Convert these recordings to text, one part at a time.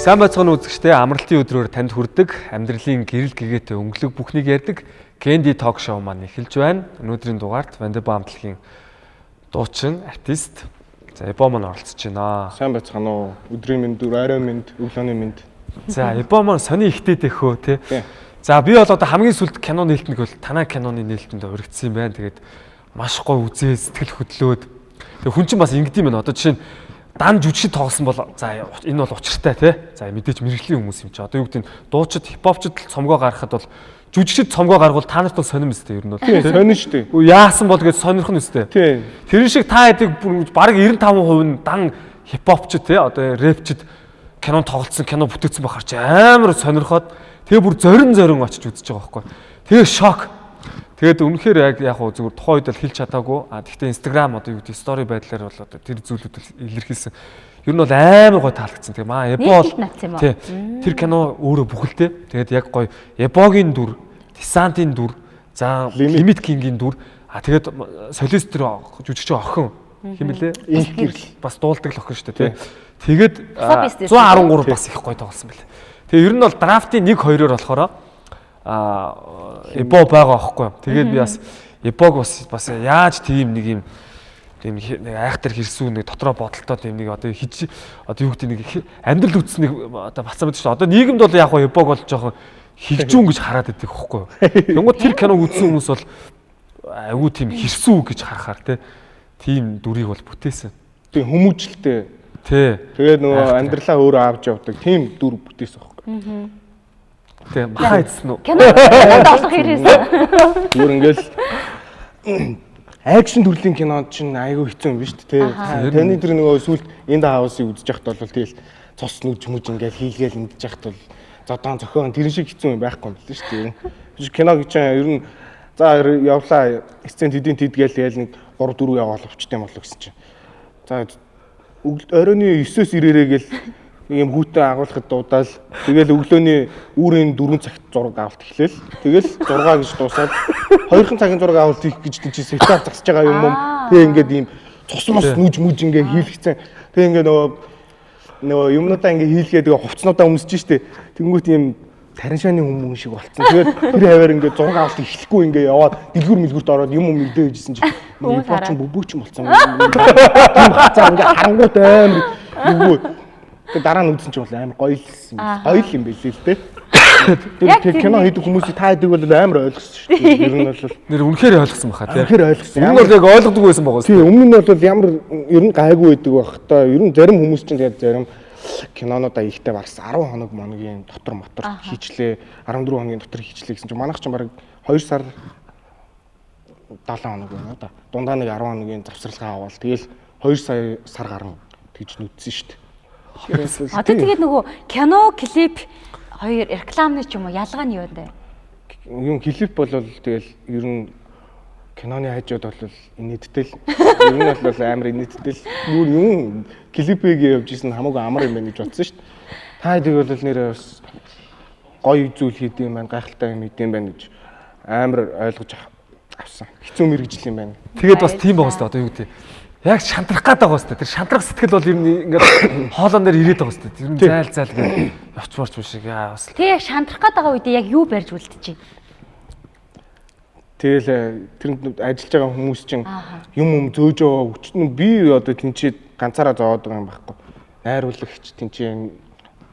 Сайн байцгаана үзэгчдээ амралтын өдрөөр танд хүрдэг амьдралын гэрэл гэгээтэй өнгөлөг бүхнийг ярьдаг Candy Talk Show маань эхэлж байна. Өнөөдрийн дугаарт Вандеба хамтлагийн дуучин артист Эбо маань оролцож байна. Сайн байцгаана уу? Өдрийн мэнд, оройн мэнд, өглөөний мэнд. За Эбо маань сони ихтэй дэхөө тий. За би бол одоо хамгийн сүүлд кино нээлтэнг бол танай киноны нээлтэнд өргөцсөн юм байна. Тэгээд маш гоё үзээ сэтгэл хөдлөөд. Тэгээд хүн чинь бас ингэдэм байна. Одоо жишээ нь дан жүжигчд тоглосон бол за энэ бол учиртай тий. За мэдээч мэрэгжлийн хүмүүс юм чи. Одоо юу гэдэг нь дуучид хипхопчд цомгоо гаргахад бол жүжигчд цомгоо гаргуул та нарт бол сонирм өстэй ер нь бол тий. Сонирн шүү дээ. Яасан бол гэж сонирхон өстэй. Тий. Тэр шиг та хэдэг баг 95% нь дан хипхопчд тий. Одоо рэпчд кино тоглолцсон кино бүтээсэн бахар чи амар сонирхоод тэгээ бүр зорин очиж үзэж байгаа байхгүй. Тэгээ шок. Тэгээд үнэхээр яг хуу зүгээр тухайн үед л хэлж чадаагүй. Гэхдээ Instagram одоо юу гэдэг стори байдлаар бол одоо тэр зүйлүүд илэрхийлсэн. Ер нь бол амар гоё таалагдсан. Тэгээ маа Эбо бол тэр кино өөрөө бүхэлдээ. Тэгээд яг гоё Эбогийн дүр, Десантийн дүр, за Лимит Кингийн дүр. Тэгээд солист тэр жүжигч охин хэм бэлээ? Инх гэрэл бас дуулдаг л охин шүү дээ, тий. Тэгээд 113 бас их гоё тоглосон байлээ. Тэгээ ер нь бол драфтын 1-2-оор болохоор Эбо байгаа аахгүй. Тэгээд би бас Эбог бас яаж тийм нэг айхтар хэрсүү нэг дотроо бодолтой тийм нэг одоо хийж одоо юу гэдэг нэг амьдрал үтс нэг одоо бацаа мэд шүү. Одоо нийгэмд бол яг хоо Эбог бол жоохон хилжүүн гэж хараад байдаг аахгүй. Тэнгууд тэр киног үзсэн хүмүүс бол айгүй тийм хэрсүү гэж харахаар тийм дүрийг бол бүтээсэн. Тийм хүмүүжлтэй. Тий. Тэгээд нөгөө амьдралаа өөрөө авч явдаг тийм дүр бүтээсэн аахгүй. Тэгээ махаа ийдсэн үү? Кинонд олох хэрэгсэн. Зүгээр ингээл акшн төрлийн кино чинь айгүй хэцүү юм биш үү те. Таны тэр нөгөө сүлд энд хаусыг үзэж яхад бол тэгэл цус нүж ингээл хийлгээл мэдж яхад бол зодон зохион тэр шиг хэцүү юм байхгүй юм л шүү дээ. Кино гэж ер нь за явлаа сцен тэдийн тэдгээл тэгэл нэг 3-4 яваал өвчтэй болов гэсэн чинь. За оройны 9-оос ирээрээ гэл ийм хүүтэн агуулхад дуудаал тэгэл өглөөний үүрийн 4 цагт зураг авалт эхлээл тэгэл 6 гэж дуусаад 2 цагийн зураг авалт хийх гэж тийч сэтар загсаж байгаа юм юм тэг ингээд ийм цусмас нүж мүж ингээ хийлгэцэн тэг ингээ нөгөө юмнуудаа ингээ хийлгээд тэгээ хувцснуудаа өмсөж штэ тэнгуут ийм тариншааны хүмүүс шиг болцсон тэгээд тэр хаваар ингээ зураг авалт эхлэхгүй ингээ яваад дэлгүр мэлгүрт ороод юм мэдээ хийжсэн чинь бууч бөбөөч болцсон тийм хацаа ингээ харангуут амар нөгөө дараа нь үзсэн чинь бол амар гоё юм билээ л дээ. Тэр кино хийдэг хүмүүсийг та хэдэг бол амар ойлгосон шүү дээ. Ер нь бол нэр үнэхээр ойлгосон баха тий. Үнэхээр ойлгосон. Өмнө нь яг ойлгодог байсан байгаа. Тий, өмнө нь бол ямар ер нь гайгүй байдаг байх та. Ер нь зарим хүмүүс чинь тэгээд зарим кинонуудаа ихтэй барс 10 хоног моногийн дотор мотор хийчлээ. 14 хоногийн дотор хийчлээ гэсэн чинь манайх чинь бараг 2 сар 7 хоног байна да. Дундаа нэг 10 хоногийн завсралгаа аваад тэгэл 2 сар гарна тэгж нүдсэн шүү дээ. Одоо тэгээд нөгөө кино, клип хоёр рекламны ч юм уу ялгаа нь юу вэ? Юм клип бол тэгэл ер нь киноны хажууд бол инээдтэй л. Ер нь бол амар инээдтэй л. Бүр юм клипийг явж исэн хамаагүй амар юм байна гэж бодсон шүү дээ. Та хэдэг бол нэрээ бас гоё зүйл хийдэм байна, гайхалтай юм хийдэм байна гэж амар ойлгож авсан. Хэцүү мэрэгжил юм байна. Тэгээд бас тийм байгаа хэвээр одоо юу гэдэг яг шантрах гээд байгаа хэвээр. Тэр шантрах сэтгэл бол ер нь ингээд хоолон дээр ирээд байгаа хэвээр. Тэр нь зайл гэж явчмарч биш шиг яа бас. Тэг яг шантрах гээд байгаа үедээ яг юу барьж үлдчихэ? Тэгэл тэр ажиллаж байгаа хүмүүс чинь юм зөөж байгаа өчтөн би одоо тэнцээд ганцаараа зовоод байгаа юм байхгүй. Найруулагч тэнцээ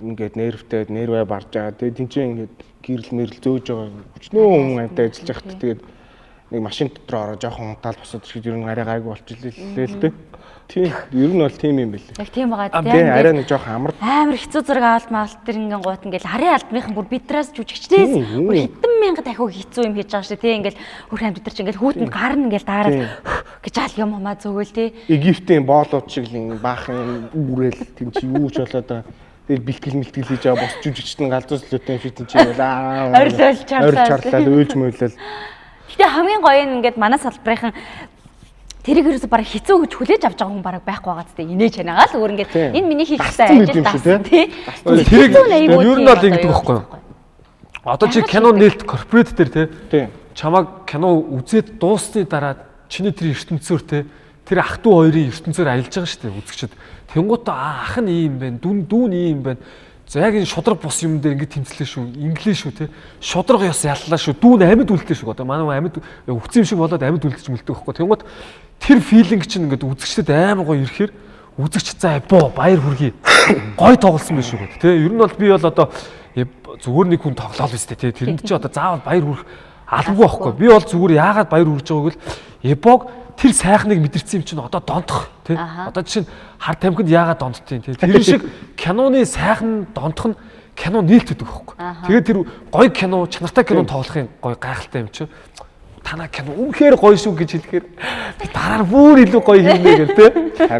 ингээд нервтэй нервээ барж байгаа. Тэгээ тэнцээ ингээд гэрэл мэрэл зөөж байгаа. Өчнөө хүн амтай ажиллаж байхад тэгээд нэг машин дотор ороо жоохон унтаал босоод ирэхэд ер нь арай гайгүй болчихлээ л дээ. Тийм ер нь бол тийм юм билээ. Яг тийм байгаа тийм. Арай нэг жоохон амар хэцүү зураг авалт маалт тэр ингээм гут ингээл харийн алдмынхан бүр бидраас жүжигчдээс хэдэн мянга дахиу хэцүү юм хийж байгаа шүү тийм ингээл хөрх амьд дотор чи ингээл хүүтэнд гарна ингээл даараад гэж аал юм хамаа зөөгөл тий. Египтийн боолууд шиг л баахан бүрэл тийм чи юу ч болоод байгаа. Тэгэл бэлтгэл хийж байгаа бос жүжигчдэн галзууслуутай юм шиг тийм чи ойрлол чарлаа өөлж мөйлөл. Гэтэ хамгийн гоё нь ингээд манай салбарын тэрийг ерөөсө бараг хэцүү гэж хүлээж авч байгаа хүн бараг байхгүй байгаа зү инээж чанагаа л өөр ингээд энэ миний хийхтэй ажил таасан тий. Тэрийг ер нь бол ингэдэг байхгүй юу? Одоо чи кино нээлт корпорат дээр тий. Чамаг кино үзээд дууссны дараа чиний тэр ертөнцөөр тий тэр ах トゥ хоёрын ертөнцөөр аялж байгаа шүү дээ үзэгчд. Тэнгуут ах нь ийм байна, дүүн ийм байна. За яг энэ шудраг бус юм дээр ингэ тэмцлээ шүү. Инглиш шүү те. Шудраг ёс яллаа шүү. Дүүн амьд үлдээ шүү. Одоо манай амьд өвцөн шиг болоод амьд үлдэж мэлдэг байхгүй. Тэнгууд тэр филинг чинь ингээд үзэгчдэд амар гоё ирэхээр үзэгч за боо баяр хүргэе. Гой тоглосон байх шүү. Тэ ер нь бол би бол одоо зүгээр нэг хүн тоглоол өстэй те. Тэрэнд чи одоо заавал баяр хүрэх албагүй байхгүй. Би бол зүгээр яагаад баяр хүргэж байгааг л эпог тэр сайхныг мэдэрсэн юм чинь одоо донтох тий. Одоо жишээ нь хар тамхинд яагаад донтдیں۔ тий. Тэр шиг киноны сайхан донтох нь кино нээлттэй байхгүй. Тэгээд тэр гоё кино, чанартай кино тоглохын гоё гайхалтай юм чи. Танаа кино үнэхээр гоё шүү гэж хэлэхээр дараа нь бүр илүү гоё хиймээ гэл тий.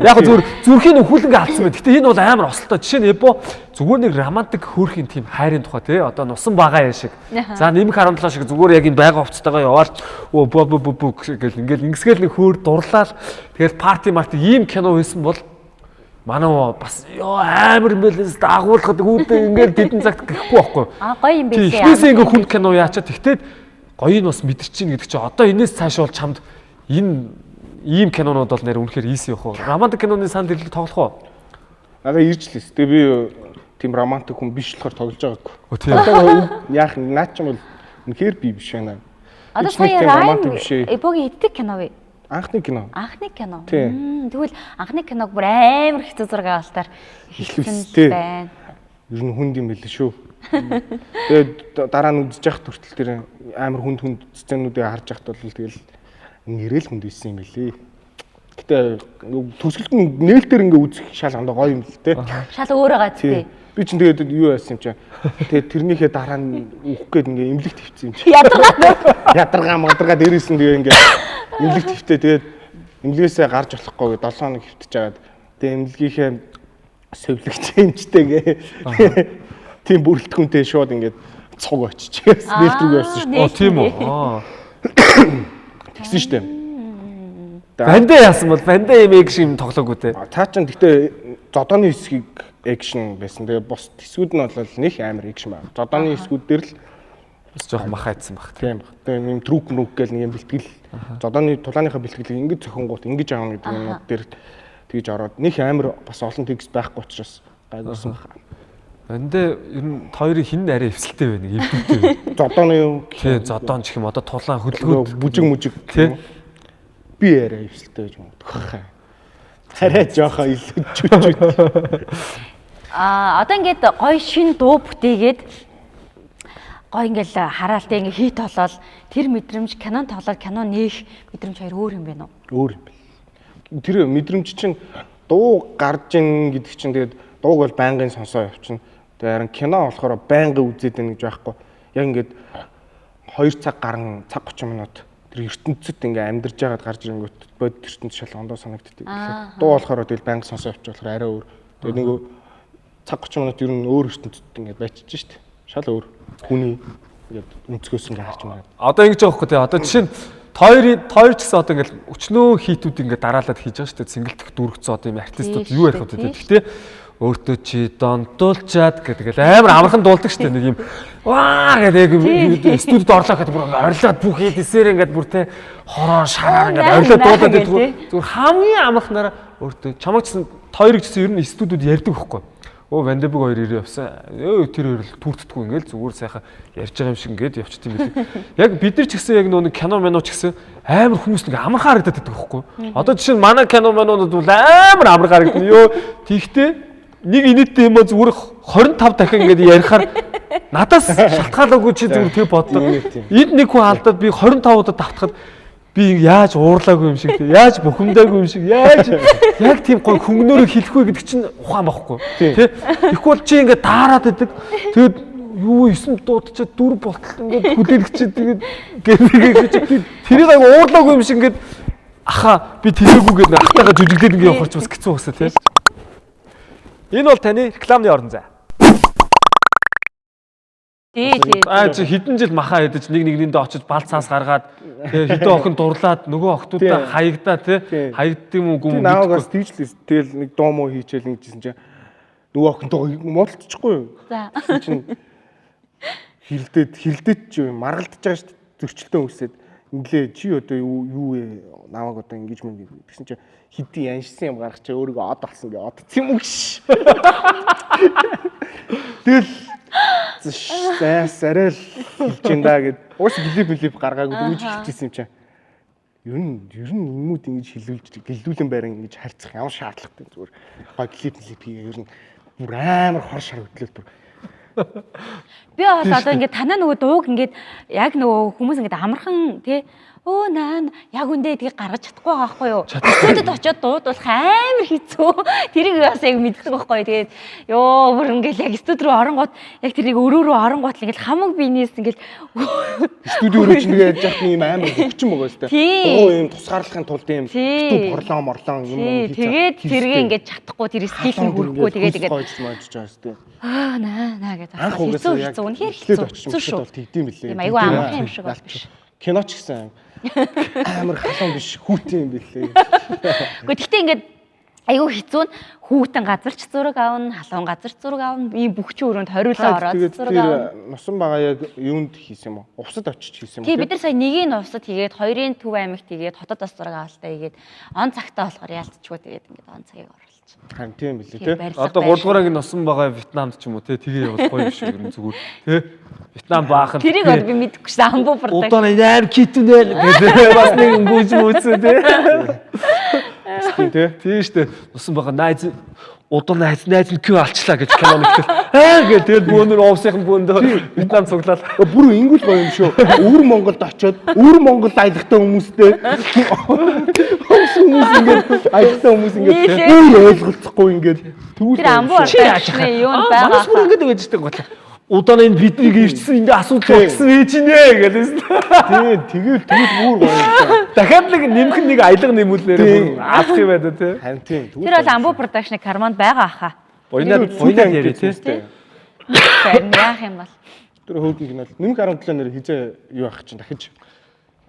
Яг зүгээр зүрхийн өхүүлэнгээ алдсан бай. Гэтэ энэ бол амар ослтой. Жишээ нь эпо зүгээр нэг романтик хөөрхийн тийм хайрын тухай тий. Одоо нусан багаа яа шиг. За нэмэх 17 шиг зүгээр яг энэ байга хувцастайгаа яваад гэл ингээл ингэсгээл нэг хөөр дурлал. Тэгээд парти ийм кино хийсэн бол манай бас амар юм байлээс дагуулхад үүдээ ингээл тэдэн цагт гэхгүй байхгүй. Гоё юм биш ээ. Эхнээсээ ингээ хүн кино яачаад тэгтээ гоёг нь бас мэдэрч чинь гэдэг чинь одоо энэс цааш бол чамд энэ ийм кинонууд бол нэр үнэхээр ийс явах уу? Романтик киноны санд хэлэг тоглох уу? Надаа ирж лээс. Тэгээ би тийм романтик хүн биш болохоор тоглож байгаагүй. Тийм. Одоо яах наад ч юм бол үнэхээр би биш байна. Одоо сая эпогийн хитдэг кино вэ? Анхны кино. Анхны кино. Тэгвэл анхны киног бүр амар хэцүү зураг авалтаар хэлсэн байна. Ер нь хүнд юм байл шүү. Тэгээд дараа нь үзэж явах хүртэл тэр амар хүнд сценүүдийг харж явахт бол тэгэл нэрэл хүнд ийсэн юм билээ. Гэтэ төсөлт нь нээлтээр ингээ үзэх шал андаа гоё юм л те. Шал өөрөө гац тий. Би чинь тэгээд юу яасан юм чи. Тэгээд тэрнийхээ дараа нь үхэх гээд ингээ имлэг твцсэн юм чи. Ядаргаа дээрээс нь тэгээ ингээ имлэг твтээ тэгээд имлгээсээ гарч болохгүй 7 хоног хөвтөж жагаад тэгээд имлгийнхээ сувлэгч юмчтэйгээ тийм бүрэлдэхүүнтэй шууд ингээд цуг очиж нээлт рүү явсан шүү дээ. Тийм үү. Тэгсэн шүү дээ. Банда яасан бол банда юм экшн тоглоогүй те. Цаа чин гэхдээ зодооны хэсгийг экшн байсан. Тэгээ бус хэсгүүд нь бол нэг амар экшн байна. Зодооны хэсгүүд дээр л бас жоох махаадсан баг. Тийм баг. Тэгээ юм трүк мрүк гэл нэг юм бэлтгэл. Зодооны тулааныхаа бэлтгэлийг ингэж зохингууд ингэж аавна гэдэг юмнууд дээр тэгж ороод нэг амар бас олон текст байхгүй учраас гайгуулсан баг. Эндээ ер нь хоёрын хин арай эвсэлтэй байна. Эвдэлтэй байна. Зодооны юу? Тий, зодоон гэх юм одоо тулаан хөдөлгөөд бүжиг тий. Би арай эвсэлтэй гэж боддог. Арай жоохоо илүү чүчүүд. Одоо ингээд гоё шин дуу бүтээгээд гоё ингээл хараалтай ингээ хит болоод тэр мэдрэмж кинон тоглоод кино нээх мэдрэмж хоёр өөр юм байна уу? Өөр юм байна. Тэр мэдрэмж чинь дуу гарч ийн гэдэг чинь тэгээд дууг бол байнгын сонсоо явчихна. Тэгээд харин кино болохоор байнгын үзээд байна гэж байхгүй. Яг ингээд 2 цаг гарan цаг 30 минут тэр ертөнцид ингээ амьдарч байгаад гарч ирэнгүүт бод ертөнц шал ондоо санагддаг. Тэгэхээр дуу болохоор тэгэл байнга сонсоо явчих болохоор арай өөр. Тэгээд нөгөө цаг 30 минут ер нь өөр ертөнцид ингээ байчиж штт. Шал өөр. Хүний ингээд өнцгөөс ингээ харж байна. Одоо ингэж байгаа хөөе. Одоо жишээ нь тойр ч гэсэн одоо ингээл өчнөө хийтүүд ингээ дараалаад хийж байгаа шүү дээ. Сингэлдэх дүүргцэн одоо юм артистууд юу ярих вэ? Гэхдээ өөртөө чи донтуулчаад гэдэг амар амархан дуулдаг шүү дээ. Нэг юм ваа гэдэг студид орлоо гэдэг бүр орилоод бүх хийдсээр ингээд бүр те хороо шараар ингээд орилоод дуулаад байдаг. Зүгээр хамгийн амархнараа өөртөө чамайг гэсэн тойрог гэсэн ер нь студиуд ярьдаг байхгүй. Оо Вандебэг хоёр ирээ явсан. Тэр хоёр л түртдэггүй ингээл зүгээр сайхан ярьж байгаа юм шиг ингээд явчихт юм билээ. Яг бид нар ч гэсэн яг нөө кино минут ч гэсэн амар хүмүүс нэг амархан харагдаад байдаг байхгүй. Одоо жишээ нь манай кино минутууд бол амар амархан харагдана. Йоо тэгтээ нэг инээдтэй юм зүгээр 25 дахин ингээд ярихаар надаас шалтгаалаагүй чи зүгээр тэг бодлоо. Энд нэг хүн алдаад би 25 удаа давтахад би яаж уурлаагүй юм шиг те яаж бухимдаагүй юм шиг яаж яг тийм гой хөнгөнөөрөө хэлэхгүй гэдэг чинь ухаан байхгүй тий Тэгэхгүй бол чи ингээд таарад идэг тэгээд юу 9 дуудчихад 4 болтол ингээд хүлээлгчээ тэгээд тэрийг аяг уурлаагүй юм шиг ингээд аха би тэрэггүй гэдэг ахтайгаа жүжиглээд ингээд явахарч бас хэцүү басна тий Энэ бол таны рекламны орон зай. Тий. Чи хэдэн жил махаа идэж нэгэндээ очиж балт цаас гаргаад хэдэн охин дурлаад нөгөө охтуудаа хаягдаа тий хаягддаг юм уу гүм наагаас тийчлээс тэгэл нэг доо муу хийчихэл ингэжсэн чинь нөгөө охинтойгоо муудалчихгүй юу. За. Чин хилдээд ч юм маргалдаж байгаа шүү дээ зөрчилтөө өсөд инглээ чи одоо юу вэ намайг одоо ингэж мэн гэсэн чинь хэдий яншсан юм гаргачаа өөрийгөө од болсон гэ одц юм уу гш. Тэгэл арай л хэлж ин да гэд. Уус клип гаргаагүй дүүж хэлчихсэн юм чинь. Ер нь юмуд ингэж гэлдүүлэн байран ингэж харьцах ямар шаардлагатай зүгээр. Гой клип хийгээ ер нь бүр амар хор шар хөдлөл бүр. Би бол одоо ингээд танаа нөгөө дууг ингээд яг нөгөө хүмүүс ингээд амархан тий өө наа яг үндэ тийг гаргаж чадахгүй байгаа байхгүй юу? Студид очиод дуудуулах амар хэцүү. Тэрийг бас яг мэддэг байхгүй юу? Тэгээд ёо бүр ингээд яг студи руу оронгууд яг тэрийг өрөө рүү оронгууд л ингээд хамаг биенээс ингээд студи руу ч ингээд яах юм амар хөвчин байгаа өстэй. Оо юм тусгаарлахын тулд юм битүү морлон юм хийх. Тэгээд тэрийг ингээд чадахгүй тэр скил нь хүрхгүй тэгээд гоёж мааж байгаа өстэй. Аа наа гэдэг. Хэцүү үнэхээр хэцүү шүү. Тэгдэм билээ. Тийм айгүй амархан юм шиг бол биш. Кино ч гэсэн амар халуун биш хүүтэн юм билээ. Гэхдээ тэгтээ ингээд айгүй хэцүү нь хүүтэн газарч зураг аавна, халуун газарч зураг аавна, ийм бүх ч өрөөнд хориулаа ороод зураг аавна. Носон байгаа яг юунд хийсэн юм уу? Увсад очиж хийсэн юм уу? Тий бид нар сая нэгийг нь увсад хийгээд, хоёрын Төв аймагт хийгээд, хотод бас зураг авалтаа хийгээд, он цагтаа болохоор яалтчгүй тэгээд ингээд он цагийг оруулж. Харин тийм билээ тий. Одоо 3 дугаар анги носон байгаа Вьетнамд ч юм уу тий тэгээ явах гоё юм шиг юм зүгээр тий. Вьетнам баахан. Тэрийг бол би мэдэхгүй шээ амбуу продакшн. Удаа амар китүнэл гэдэг бас нэг гүйж мүцээ тий. Тийм шүү дээ. Носон байгаа найз удаа найз нь кю алчлаа гэж кино нэгтэл гэж тэгээд бөөнөр овсынхан бөөндөө Вьетнам цуглаад бүр ингүүл гоё юм шүү. Өвөр Монголд очиод өвөр Монгол аялахтай хүмүүстэй хүмүүс ингээд аялахтай хүмүүс ингээд өөр ойлголцохгүй ингээд тэр амбуу продакшны юу нь байгаа. Манайс бүр ингээд байж байгаа гол. Удаа энэ биднийг ирчихсэн энэ асуудал болсон ээж нэ гэдээс. Тэгээд бүр гоё юм. Дахиад нэг аялга нэмүүлнээр бүр аах юм байна тий. Харин тийм. Тэр бол амбуу продакшны карманд байгаа хаа. Буйнаад яри тий. Харин яах юм бол. Тэр хөөгн гинэ. Нэмэг 17 нэр хизээ юу ах чинь дахиж.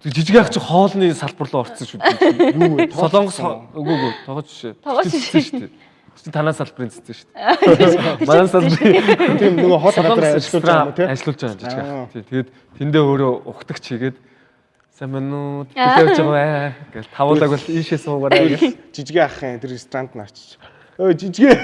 Жижиг ах чи хоолны салбар руу орсон шүү дээ. Юу вэ? Солонгос үгүй тоогож шээ. Тоогож шүү дээ. Чи танаа салбарын цэцэн шүү дээ. Манай салбарын тийм нөгөө хот газар ажиллаж байгаа юм тий. Ажиллаж байгаа жижиг ах. Тэгээд тэндээ өөрөө ухтагч хийгээд сайн мэн үү тэгэж байгаа гэж тавуулаг бол ийшээ суугаараа гэж жижиг ахын тэр ресторанд нарчиж. Өө жижиг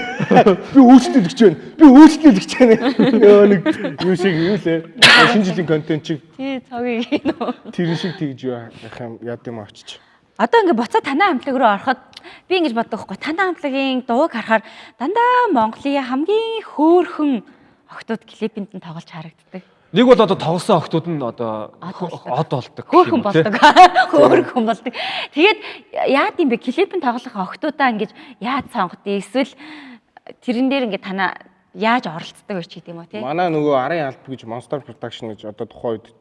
би үйлчлүүлэгч байна. Би үйлчлүүлэгч байна. Өө нэг юу шиг юу лээ. Шинэ жилийн контент чиг. Тий цагийг гинөө. Тэр шиг тэгж яах юм яд юм очиж. Одоо ингээд буцаа танаа амтлаг руу ороход би ингэж боддог байхгүй. Танаа амтлагийн дууг харахаар дандаа Монголын хамгийн хөөрхөн охтууд клипэнд нь тоглож харагддаг. Нэг бол одоо тоглосон охтууд нь одоо од болдог. Хөөрхөн болдог. Хөөрхөн болдог. Тэгээд яад юм бэ? Клипэнд тоглох охтуудаа ингэж яаж сонгодгийг эсвэл тэрэн дээр ингээд танаа яаж оролцдог вэ ч гэдэг юм уу тий? Манай нөгөө арын алба гэж Monster Production гэж одоо тухайн үед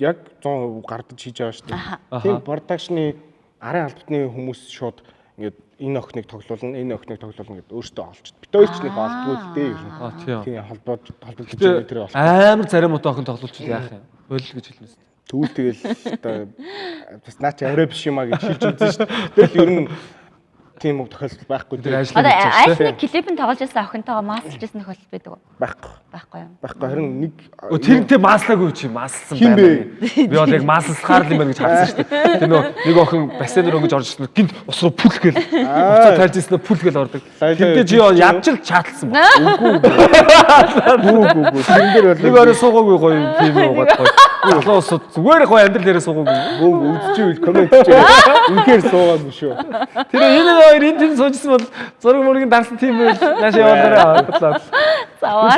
яг 100% гардаж хийж байгаа шүү дээ. Тийм продакшны арын албатны хүмүүс шууд ингээд энэ охиныг тоглуулна, энэ охиныг тоглуулна гэдээ өөртөө олчд. Бид хоёр ч нэг олдгүй л дээ юм. Тийм холбогдож тэр бол амар зарим удаа охин тоглуулж яах юм. Хөл гэж хэлнэ. Тэгвэл тэгэл одоо бас наач авраа биш юмаа гэж хэлж үзсэн шүү дээ. Тэгэл ер нь тийм үг тохиолдол байхгүй дээ. Одоо айсны клипэнд тоглож байсан охинтойгоо маслж байсан тохиолдол байдаг уу? Байхгүй юм. Байхгүй харин нэг тэрнтэй маслаагүй чи маслсан байна. Би бол яг маслахаар юм байна гэж харсан шүү дээ. Тэр нэг охин бассейн руу ингэж орж ирсэн гинт ус руу пүл гээл. Уцаа тайлж ирсэн пүл гээл ордог. Тэндээ чи ядчил чааталсан ба. Үгүй. Тэрэн дээр бол нэг орой суугаагүй гоё тийм уугаад гоё. Залуу усуд зүгээр гоё амьдрал дээрээ суугаагүй. Бөөг үзчихвэл комент хийчихээ. Үнэхээр суугаагүй шүү. Тэр энэ хоёр энэ тийм суужсэн бол зураг мөргийн дансан тийм байл. Нааш явуулаарай бодлоо. Заваа.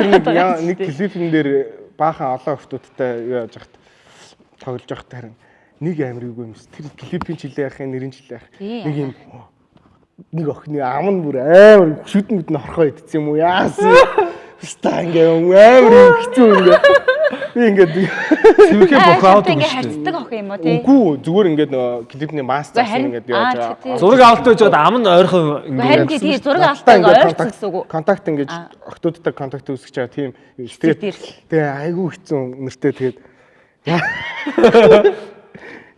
Нэг клипэн дээр баахан олон охтуудтай юу яаж хат тоглож явахт харин нэг амиргүй юмс. Тэр клипийн жилээ яхахын нэрийн жилээ яах. Нэг юм нэг охины ам нь бүр амар шүдэн мэднэ хорхоо идсэн юм уу яасан. Ста ингээ амар хэцүү ингээ. Би ингээд сүүхээ бохоод ингээ харцдаг охин юм уу тий? Үгүй зүгээр ингээд клипний мастер ингээд яаж байгаа. Зураг авалт байж ам нь ойрхон ингээ. Харин тий зураг авалтаа ойрхон гэсэн үг үү? Контакт ингээд охтуудтай контакт үүсгэж байгаа тийм тэгээ айгүй хэцүү нэртэй тэгээд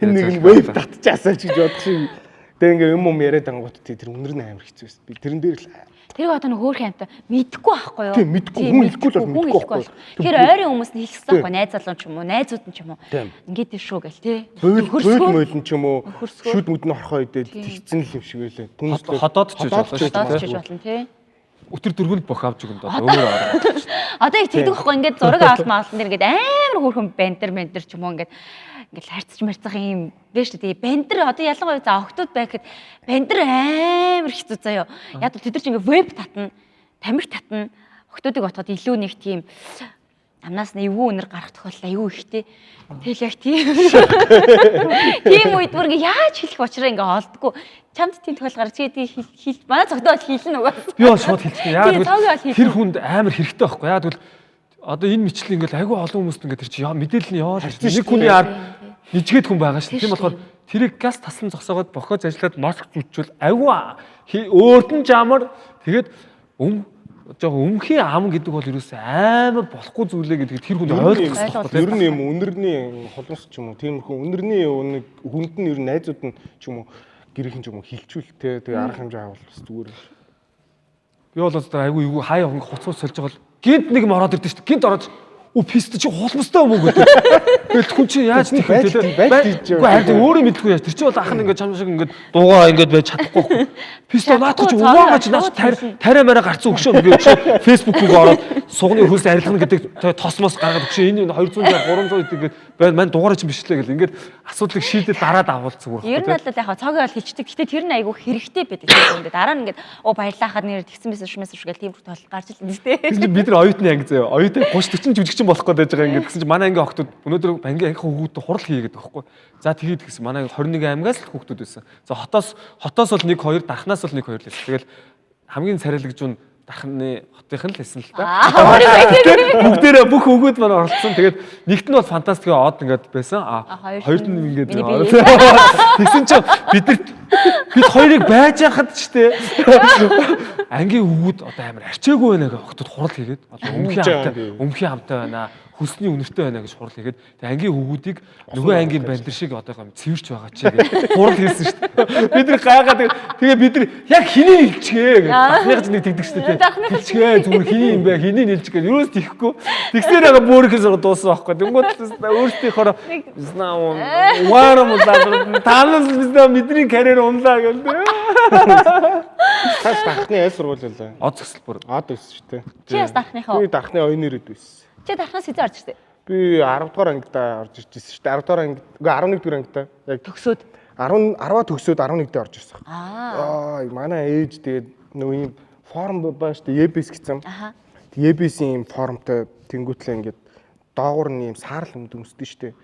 энэ нэг нь веб татчихаасаа ч гэж бодчих шиг. Тэгээ ингээ юм яриад байгаа гот тэр үнэр нь амар хэцүү байсан. Би тэрэн дээр л тэр одоо нэг хөөх юмтай мэдхгүй байхгүй юу? Тийм мэдхгүй хүн хэлэхгүй л мэдхгүй байхгүй. Тэгэхээр ойрын хүмүүс нь хэлчихсэн байхгүй найз залуу ч юм уу, найзууд нь ч юм уу. Ингээд тийм шүү гэл тий. Хөрсгөл ч юм уу. Шүд мүдэн орхоо идээд тэгцэн л юм шиг байлаа. Ходоод ч гэж болно шүү дээ. өтөр дөрвөнд бох авч өгөн доо өөр арга. Одоо их тэгдэг байхгүй ингээд зураг авалт маалтан дээр ингээд амар хөөрхөн бандер ч юм уу ингээд харьцаж марцах юм биш үү. Тэгээ бандер одоо ялангуяа за охтууд байхад бандер амар хэцүү заяа. Яг л тэд нар ч ингээд веб татна, тамхи татна. Охтуудыг ботход илүү нэг тийм амнаас нь эвгүй өнөр гарах тохиолдол аюу ихтэй. Тэгэл яг тийм үед бүр ингээ яаж хэлэх учраа ингээ олдгоо. Чамд тийм тохиол гарч хэл манай цогтоо бол хэлнэ угаа. Би бол шууд хэлчихсэн. Яг тэр хүнд амар хэрэгтэй байхгүй. Яг тэгвэл одоо энэ мэтлэл ингээл айгүй олон хүмүүст ингээ тэр чи мэдээлэл нь яваад байна. Нэг хүний ар нижгээд хүн байгаа шүү. Тийм болохоор тэрийг газ таслан зогсоогоод бохоож ажиллаад маск зүтчүүл айгүй өөрт нь жамар тэгээд жоохон өмхийн ам гэдэг бол ерөөсөө амар болохгүй зүйлээ гэдэг тэр хүн ойлгох. Ер нь юм өнөрний холбос ч юм уу тиймэрхүү өнөрний нэг хүнд нь ер нь найзууд нь ч юм уу гэрийнхэн ч юм уу хилчүүл тэгээ арга хэмжээ авал бас зүгээр. Би бол одоо айгүй эвгүй хаяа хоног хуцуус сольж байгаа л гинт нэг юм ороод ирдэ шүү дээ. Гинт ороод пист чи холбостой юм уу гэдэг. Тэгэл хүн чи яаж тийх вэ? Үгүй харин өөрөө мэдэхгүй яаж. Тэр чи бол ах нь ингээд чам шиг ингээд дуугаа ингээд байж чадахгүй. Пист наадах чи угаага чи наас тарай мараа гарцсан өгшөө би фэйсбүүк рүү ороод сугны хөлс арилгана гэдэг тосмос гаргаад өгшөө энэ 200 300 гэдэг байна мань дугаараа чи биш лээ гэл ингээд асуудлыг шийдэл дараад авал зүгээр. Ер нь бол яг цог ойл хийчдэг. Гэтэ тэр нь айгүй хэрэгтэй байдаг юм ингээд дараа нь ингээд баярлаахаар нэр тэгсэн мэс гэл тийм тол гарч л дээ. Бид нар оюутны анги заяа. Оюутны 30 40 жүжигчин болох гээд байгаа ингээд гэсэн чи манай анги охтууд өнөөдөр ангийн хүүхдүүд хурал хийгээд байхгүй. За тэгээд гэсэн манай 21 аймагаас л хүүхдүүд байсан. За хотоос бол 1 2 дархнаас бол 1 2 л байсан. Тэгэл хамгийн царайлагч нь дархны хотынх нь л байсан л та. Бүгдээрээ бүх өгөөд маань оролцсон. Тэгээд нэгт нь бол фантастик од ингээд байсан. Хоёрт нь ингээд тэгсэн чи бид хоёрыг байж яхад ч тий. Ангийн өгөөд одоо амар арчаагүй байна гэх хотод хурал хийгээд өмхийн хамтай байна. Хүсний үнэртэй байна гэж хурал хийгээд тэгээ ангийн хөвгүүдийг нөгөө ангийн бандер шиг одоо юм цэвэрч байгаа чи гэж хурал хийсэн шүү дээ. Бид нар гайхаад тэгээ бид нар яг хэний илчгээ гэж дахных ч нэг тэгдэг шүү дээ. Илчгээ зүгээр хэний юм бэ? Хэний нэлж гэж юус тийхгүй. Тэгсээр байгаа бөөрөхөөс дууссан байхгүй. Тэнгууд өөртөөхөөр ваарам таалал бидний карьер унлаа гэл. Тас дахны айл сургууль байлаа. Од зөксөл бүр. Од байсан шүү дээ. Чи бас дахныхаа. Би дахны оюунерд байсан. Чи дахнаас хэзээ орж ирсэн? Би 10 дугаар ангидаа орж ирж байсан шүү дээ. 10 дугаар анги, үгүй 11 дугаар ангидаа. Яг төгсөөд 10-аа төгсөөд 11 дээр орж ирсэн. Манай ээж тэгээд нөгөө юм форм баа шүү дээ. EBS гэсэн. EBS-ийн юм формтой тэнгуүтлээ ингээд доогуур нь юм саарл өмд өмсдөө шүү дээ.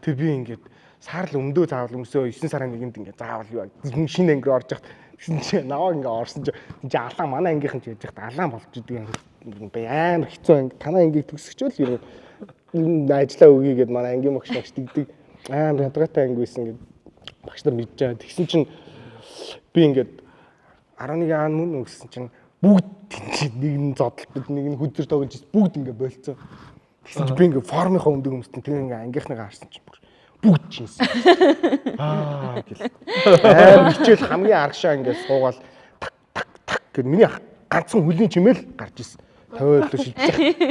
Тэг би ингээд саарл өмдөө заавал өмсөө 9 сарын 1-нд ингээд заавал юу шинэ анги руу орж яхад гэсэн чи наваа ингээд орсон чи алаан манай ангийнхан ч яаж яхад алаан болж идэг би амар хэцүү анги танаа ангийг төгсгчөөл юм ажиллаа өгье гэд манай ангийн багш багш тэгдэг амар ядгатай анги байсан гэд багш нар мэдж байгаа. Тэгсэн чинь би ингээд 11 аан мөн өгсөн чинь бүгд нэг нь зодтолтод нэг нь хүзэр тоглож бүгд ингээд болцсон. Тэгсэн чинь би ингээд формынхаа өмдөг өмсдөн тэгээ ингээд ангийнхныгаа харсан чинь бүгд чинсэн. Гэл. Хичээл хамгийн аргашаа ингээд суугаал так гэд миний ганцхан хөлийн чимээл гарч ирсэн. Тавиад шилжих.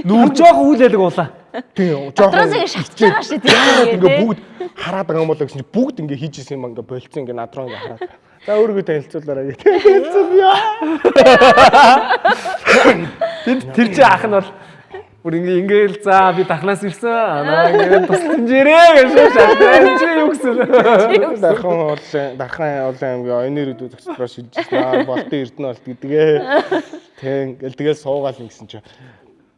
Нүр жоохон үйл ялэг уулаа. Тийм, жоохон шалтж байгаа шүү дээ. Ингээ бүгд хараад байгаа юм болоо гэсэн чинь бүгд ингээ хийж ирсэн юм ингээ болцсон ингээ над руу ингээ хараад. За өөрийгөө танилцуулаарай гэх. Тэр чи ах нь бол бүр ингээл за би дахнаас ирсэн. Ингээ тусламжээрээ гэж шалтгаан чи юу гэсэн. Дархан аймгийн оюунерүүд зөвхөн шилжсэн. Болтын эрдэнэ болт гэдгээ. Тэгэл суугаал гэсэн чинь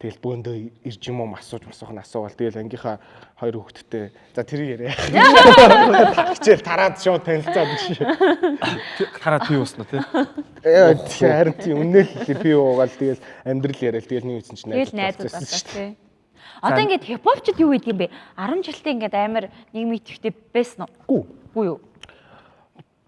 тэгэл бөөндөө ирж юм уу асуугаал. Тэгэл ангийнхаа хоёр хүүхэдтэй за тэр яриа. Хичээл тараад шууд танилцаад гэж. Тараад би уусна тий. Харин тийм үнэхээр би уугаал тэгэл амьдрал яриад тэгэл нэг үсэн чинь тэгэл найзууд болоо тий. Одоо ингээд хипхопчд юу гэдэг юм бэ? 10 жилдээ ингээд амар нийгмийн идэвхтэй байсан уу? Үгүй юу?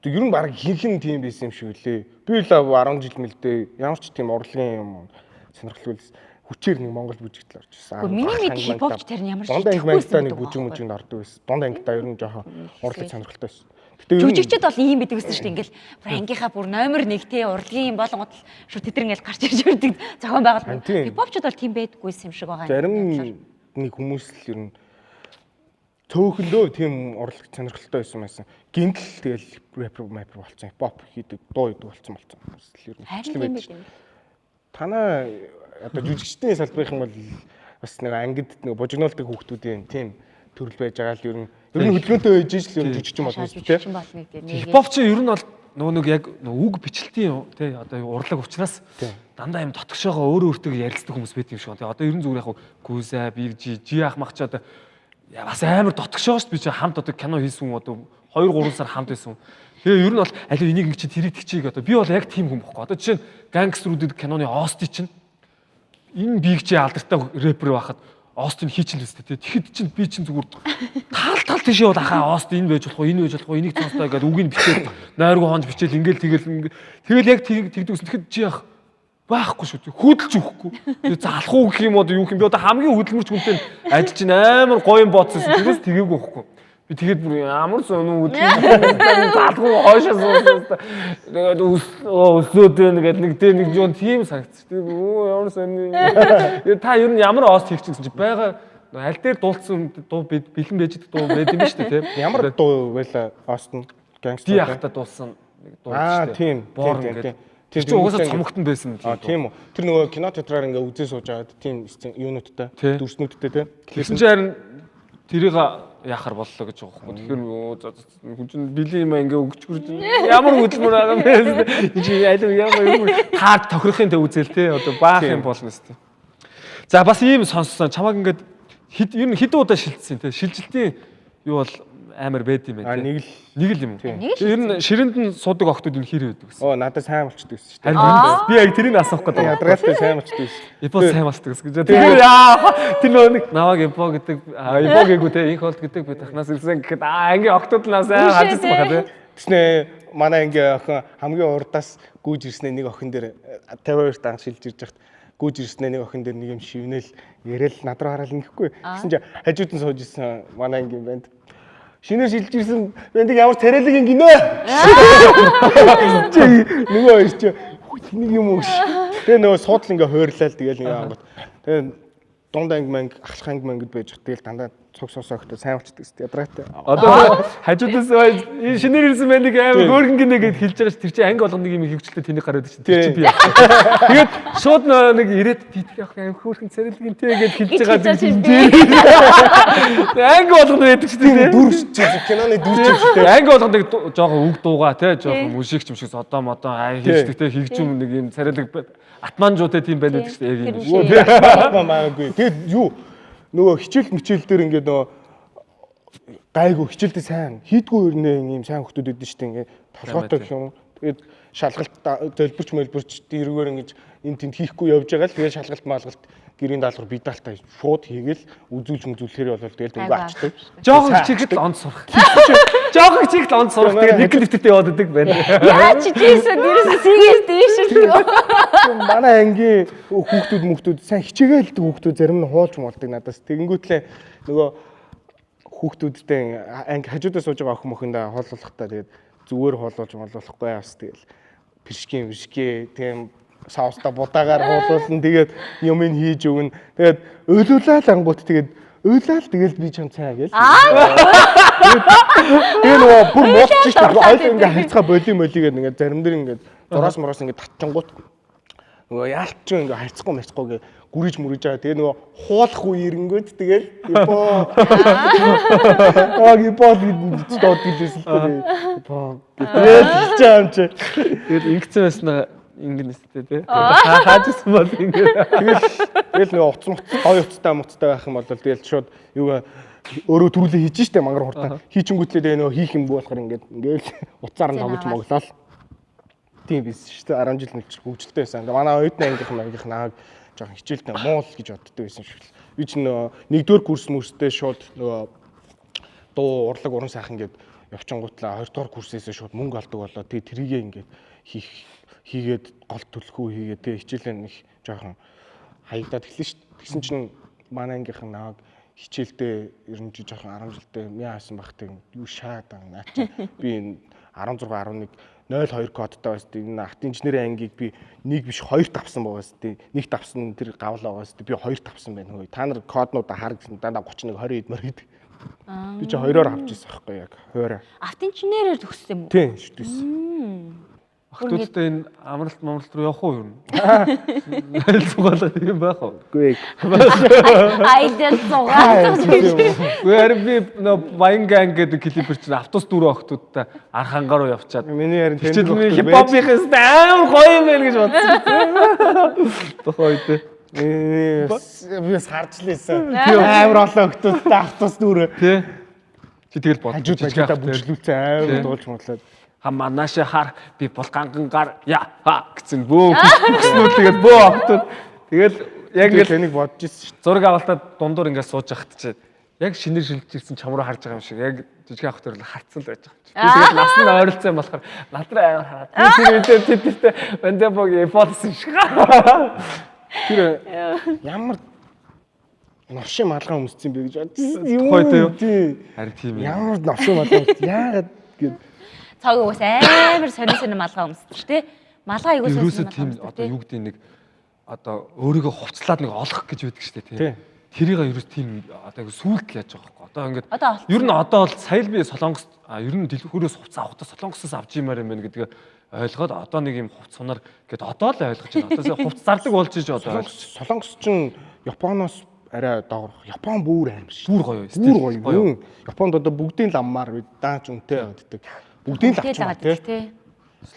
Тэг ер нь баг хинхэн тийм байсан юм шиг үлээ. Би л 10 жил мэлдээ ямар ч тийм урлагийн юм сонирхолгүй хүчээр нэг Монгол бүжигдэл орж ирсэн. Миний мэд хипхопч тэр ямар ч хэвчээгүй нэг бүжиг ордог байсан. Дунд ангидаа ер нь жоохон урлаг сонирхолтой байсан. Жүжигчд бол ийм байдаг гэсэн шүү дээ. Ингээл ангийнхаа бүр номер 1 те урлагийн болгоод шууд тэдэр ингээл гарч ирж ирдэг зохион байгуулалт. Хипхопчд бол тийм байдаггүйсэн юм шиг байгаа. Зарим нэг хүмүүс л ер нь цөөхлөө тийм урлаг сонирхолтой байсан. Гинтл тэгэл рэпер болцсон, хипхоп хийдэг, дуу хийдэг болцсон. Ер нь хайрлын байдаг юм. Танаа одоо жүжигчдийн салбарын бол бас нэг ангид нэг божигнуулдаг хүүхдүүдийн тийм төрөл байж байгаа л ер нь хөдөлгөөнтэй байж л ер нь жүжигчин болно шүү дээ. Жүжигчин болно гэдэг нэг. Хипхоп чи ер нь бол нөгөө нэг яг үг бичлэлтийн тий одоо урлаг учраас дандаа юм дотгошоогоо өөрөө өөртөө ярилцдаг хүмүүс байдаг юм шиг. Тэгээ одоо ер нь зүгээр яг гүсэ биг жи ах мах ч одоо бас амар дотгошоо шүү дээ. Би чи хамт одоо кино хийсэн одоо 2 3 сар хамт байсан. Тэгээ ер нь бол аль энийг чи тэрийг чиг одоо би бол яг тийм хүн бохгүй. Одоо жишээ нь гангстерүүдэд киноны Ости чинь энэ бигчээ алдартай рэпер байхад Остин хийчихэл үстэй тий. Тэгэхэд чинь би чинь зүгээр тал тийшээ бол ахаа Ост энэ байж болох уу, энэ байж болох уу, энийг цаастай гэдэг үгийг бичээд нойргоо хонж бичээл тэгэл яг тэгдэгсэн. Тэгэхэд чи яах байхгүй шүү дээ. Хөдөлж өгөхгүй. Тэгээ залах уу гэх юм одоо юу юм би одоо хамгийн хөдөлмөрч хүнтэй ажил чинь амар гоё юм бодсон. Тэгээс тгээгүй байхгүй. Би тэгээд бүр ямар сонин хөдөлмөр залах уу хоошоо суусаа. Тэгээд өсөөд нэг нэг юм тийм санагц. Ямар сонин. Та ер нь ямар Ост хийчихсэн чи байгаа аль дээр дуулсан дуу бэлэн байж дуу байд юм шүү дээ тийм. Ямар дуу байла Ост нь гангстер. Би ахта дуулсан дуу шүү дээ. Тийм. Тэр чинь угаасаа цомогтон байсан. Тийм үү. Тэр нөгөө кино театраар ингээ үзээ сууж аваад тийм юунуудтай дүрснүүдтэй тийм. Тэгсэн чинь харин тэрийг яхаар боллоо гэж байгаа байхгүй. Тэгэхээр хүн чинь били юм ингээ өгч гүрж ямар хөдөлмөр байгаа юм бэ? Энд чи алив ямар таар тохирохын тэ үзэл те одоо баах юм болно өстэй. За бас ийм сонссон. Чамаг ингээд ер нь хэд удаа шилжсэн те. Шилжилтийн юу бол амар байд юм байна. Нэг л юм. Ер нь ширэнд нь суудаг охтууд юу хэр байдаг гэсэн. Надад сайн болчдөг гэсэн шүү дээ. Би яг тэрийг асуух гэдэг. Ядраатай сайн болчдөг гэсэн. Ипо сайн болчдөг гэсэн. Тэр яа тэр нэг наваг ипо гэдэг ипо гээгүү те инх болт гэдэг би тахнаас ирсэн гэхэд ангийн охтууд нь сайн хажсан баха те. Тэснэ манай ангийн охин хамгийн урдаас гүйж ирснээ нэг охин дээр 52 данг шилж ирж хахад гүйж ирснээ нэг охин дээр нэг юм шивнэл ярил надраа хараад ингэхгүй. Гэсэн чи хажууд нь сууж ирсэн манай ангийн банд шинээр шилж ирсэн бэндийг ямар тариалаг юм гинэ. Чи нөгөө хоёр чи нэг юм уу. Тэгээ нөгөө суудлаа ингээ хойрлал тэгэл ингээ ангууд. Тэгээ дунд анги манг ахлах анги мангд байж тэгэл дандаа цуг сосоогтой сайн болчдөг тест ядраатай. Одоо хажуудаас шинээр ирсэн бэндийг амар хөөргөн гинэ гэд хэлж байгаа ш. Тэр чинь анги болгоныг юм хөвчлээ тэнийг гараад ш. Тэр чинь би. Тэгээд шууд нэг ирээд тийтэр явах амар хөөргөн царилгын тэ гэд хэлж байгаа юм. Анги болгоно байдаг ш. Дүрч киноны дүрч юм шүү дээ. Анги болгоныг жоохон үг дуугаа те жоохон мөшигч юм шиг одоо модон хийждэг те хигжим нэг юм царилэг атманжуутай тийм байдаг ш. Яг юм шүү. Маагүй. Тэгээд юу нөгөө хичээл дээр ингээд нөгөө гайгүй хичээлдээ сайн хийдгүү өрнөө юм сайн хүмүүс өгдөн шүү дээ ингээд толгойтой гэх юм. Тэгээд шалгалт зөлбөрч дэргээр ингэж энэ тэнд хийхгүй явж байгаа л тэгээд шалгалт маалгалт гэрийн даалгавар бидаалтаа шууд хийгээл үзүүлэхээр болол тэгээд дөнгө ачдаг. Жохон хичээлд онц сурах. Жохон хичээлд онц сурах тэгээд нэг л дэвтэртэй яваад идэг байна. Яа чи тийсэн дээрээс сийгээс дээшэлдэг. Манай ангийн хүүхдүүд сайн хичээгээл хүүхдүүд зарим нь хуулж молдог надаас. Тэгэнгүүтлээ нөгөө хүүхдүүдтэй анги хажуудаа сууж байгаа охин мохиндаа хооллуулахдаа тэгээд зүгээр хооллуулж молуулахгүй бас тэгэл пиршки тийм сауста будаагаар хуулуулна тэгээд юм ин хийж өгнө. Тэгээд өөлүүлээл ангууд тэгээд өөлөөл тэгэл би чам цай гээл. Тэгээд нөгөө бүр муулчих шүү дээ. Ойл ингээ хайцгаа боли гэдэг ингээ заримдэр ингээ зураас мороос ингээ татчингууд нөгөө яалт ч ингээ хайцахгүй мэцгүй гээ гүрэж мүрэж байгаа. Тэгээ нөгөө хуулах үе ирэнгүүт тэгэл ипо гэдэг доод гэлээсэл ипо гэдэг чам чи. Тэгээд ингэсэн байснаа ингэнэстэй тий. Хаажсан бол ингэ. Тэгэл нөгөө гоё уцтай байх юм бол тэгэл шууд юу өөрөө төрүүлээ хийж штэ мангар хурдан. Хийчингүүтлээ тэгээ нөгөө хийх юм болохоор ингээл уцаар нь тоглож моглол. Тийм биш штэ 10 жил мэлч хөгжилтэй байсан. Манай оюутны ангийнх нааг жоохон хичээлтэй муул гэж боддог байсан шиг л. Би ч нэгдүгээр курс мөрстэй шууд нөгөө дуу урлаг уран сайхан гээд явчингуутлаа 2 дугаар курсээс шууд мөнгө олдог болоо. Тэгээ тэрийгээ ингээд хийгээд гол төлөхөө хийгээд тэгээ хичээлээ нэг жоохон хаягдаад эхэлсэн шүү дээ. Тэгсэн чинь манай ангийнхан нааг хичээлдээ ер нь жоохон 10 жилдээ мяа хасан багтай юу шаад байгаа наа чи би 16 11 02 кодтай байс тийм энэ ат инженерийн ангийг би нэг биш 2 тавсан байгаас тийм нэг тавсан тэр гавл байгаас би 2 тавсан байна хөөе та нар коднуудаа хар гэсэн дандаа 31 20 эдмэр гэдэг би чи 2-оор авч ирсэн байхгүй яг 2. Авт инженерээр төгссөн юм уу? Тийм шүү дээ. Охтуудтай энэ амралт руу явах уу юу? Айлцуулах юм байх уу? Үгүй Айдэл зугаа. Үгүй харин би Баянган гэдэг клипэр чинь автобус дөрөв охтуудтай Архангаа руу явчаад миний харин тэнд хипхопын амар гоё юм байна гэж бодсон. Тухай үед би харж лээсэн. Амар олон охтуудтай автобус дүүрээ. тий. Чи тэгэл бод. Хажууд бажуудаа бүжлүүлсэн амар дуулж модлоод. Хама наашаа хар би бол гангангар яа гэсэн бөө гэснүүд тэгээд бөө охтууд тэгэл яг Тэгээд ингээд тэнийг бодож ирсэн шүү зураг авалтаа дундуур ингээд сууж байхад чи яг шинээр шилжиж ирсэн чам руу харж байгаа юм шиг яг жижиг ах төрөл хатсан л байж байгаа юм чи. Тэгээд нас нь ойролцоо юм болохоор надраа амар хараад. Тэр үедээ бандабог эфолсон шиг. Тэр ямар новшин малгай өмссөн бэ гэж бодсон. Тухай дээ юу? Тийм. Харин тийм юм. Ямар новшин малгай өмссөн. Яагаад гэв. Цаг уус амар сонин малгай өмсдөг шүү дээ. Малгай айгуу Ерөөсөө сонин тийм малгай одоо юу гэдэг нэг одоо өөрийгөө хувцлаад нэг олох гэж байдаг шүү дээ Тий. тийм. Тэрийг ерөөс тийм одоо сүулт яаж байгаа байхгүй. Одоо ингээд Одоо олцсон. ер нь одоо бол сая л би солонгос ер нь дэлгүүрээс хувцас авахдаа солонгосоос авч иймаар юм байна гэдгээ ойлгоод одоо нэг юм хувц сунаар гэд одоо л ойлгож байна. Одоо хувц зардаг болж иж одоо ойлгож. Солонгос ч Японоос арай доогрох. Япон бүр аим шүү. Бүр гоё. Бүр гоё. Японд одоо бүгдийн ламмаар даанч үнтэй байдаг. Бүгдийн Тэгэл лавч байгаа тий. тий.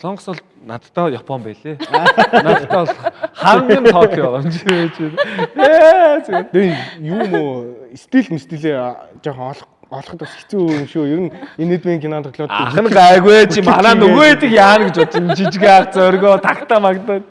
Солонгос бол надтай Япон байлээ. Надтай бол хамгийн Токио юм чи байж байна. Тэгээ юу мó стилээ жоохон олоход бас хэцүү юм шүү. Ер нь энэ дэдмийн кинонд тоглоод Ах нь гайгүй чи манаа нөгөөдөг яана гэж бодсон жижиг ах зөргөө тагтаа магдаад.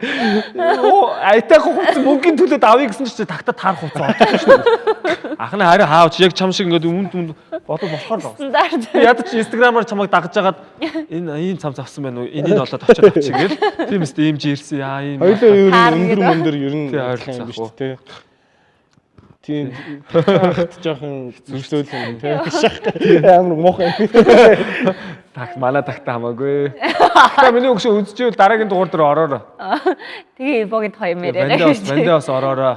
Айтаа хувцас мөнгөний төлөөд авъя гэсэн чи тагтаа таарах хувцас олдсон шүү. Ах нь харин хаавч яг чам шиг ингээд үнд бодож болохоор л. Стандарт. Яд чи инстаграмаар чамайг дагж агаад энэ цам завсан байна уу? Энийг олоод авчаад авчих гээл. Тийм үстэй ийм жирсэн яа ийм. хоёулаа ер нь өндөр ер нь ойрлцох юм биш уу. тий. Тийм хат жоохон зүсэл юм тий. Амар муухай. Так манай тагтаа хамаагүй. Та миний өгшөө үзчихвэл дараагийн дугаар дээр ороорой. Тэгээ богинд хоёр Вандаас мэрээ. ороорой.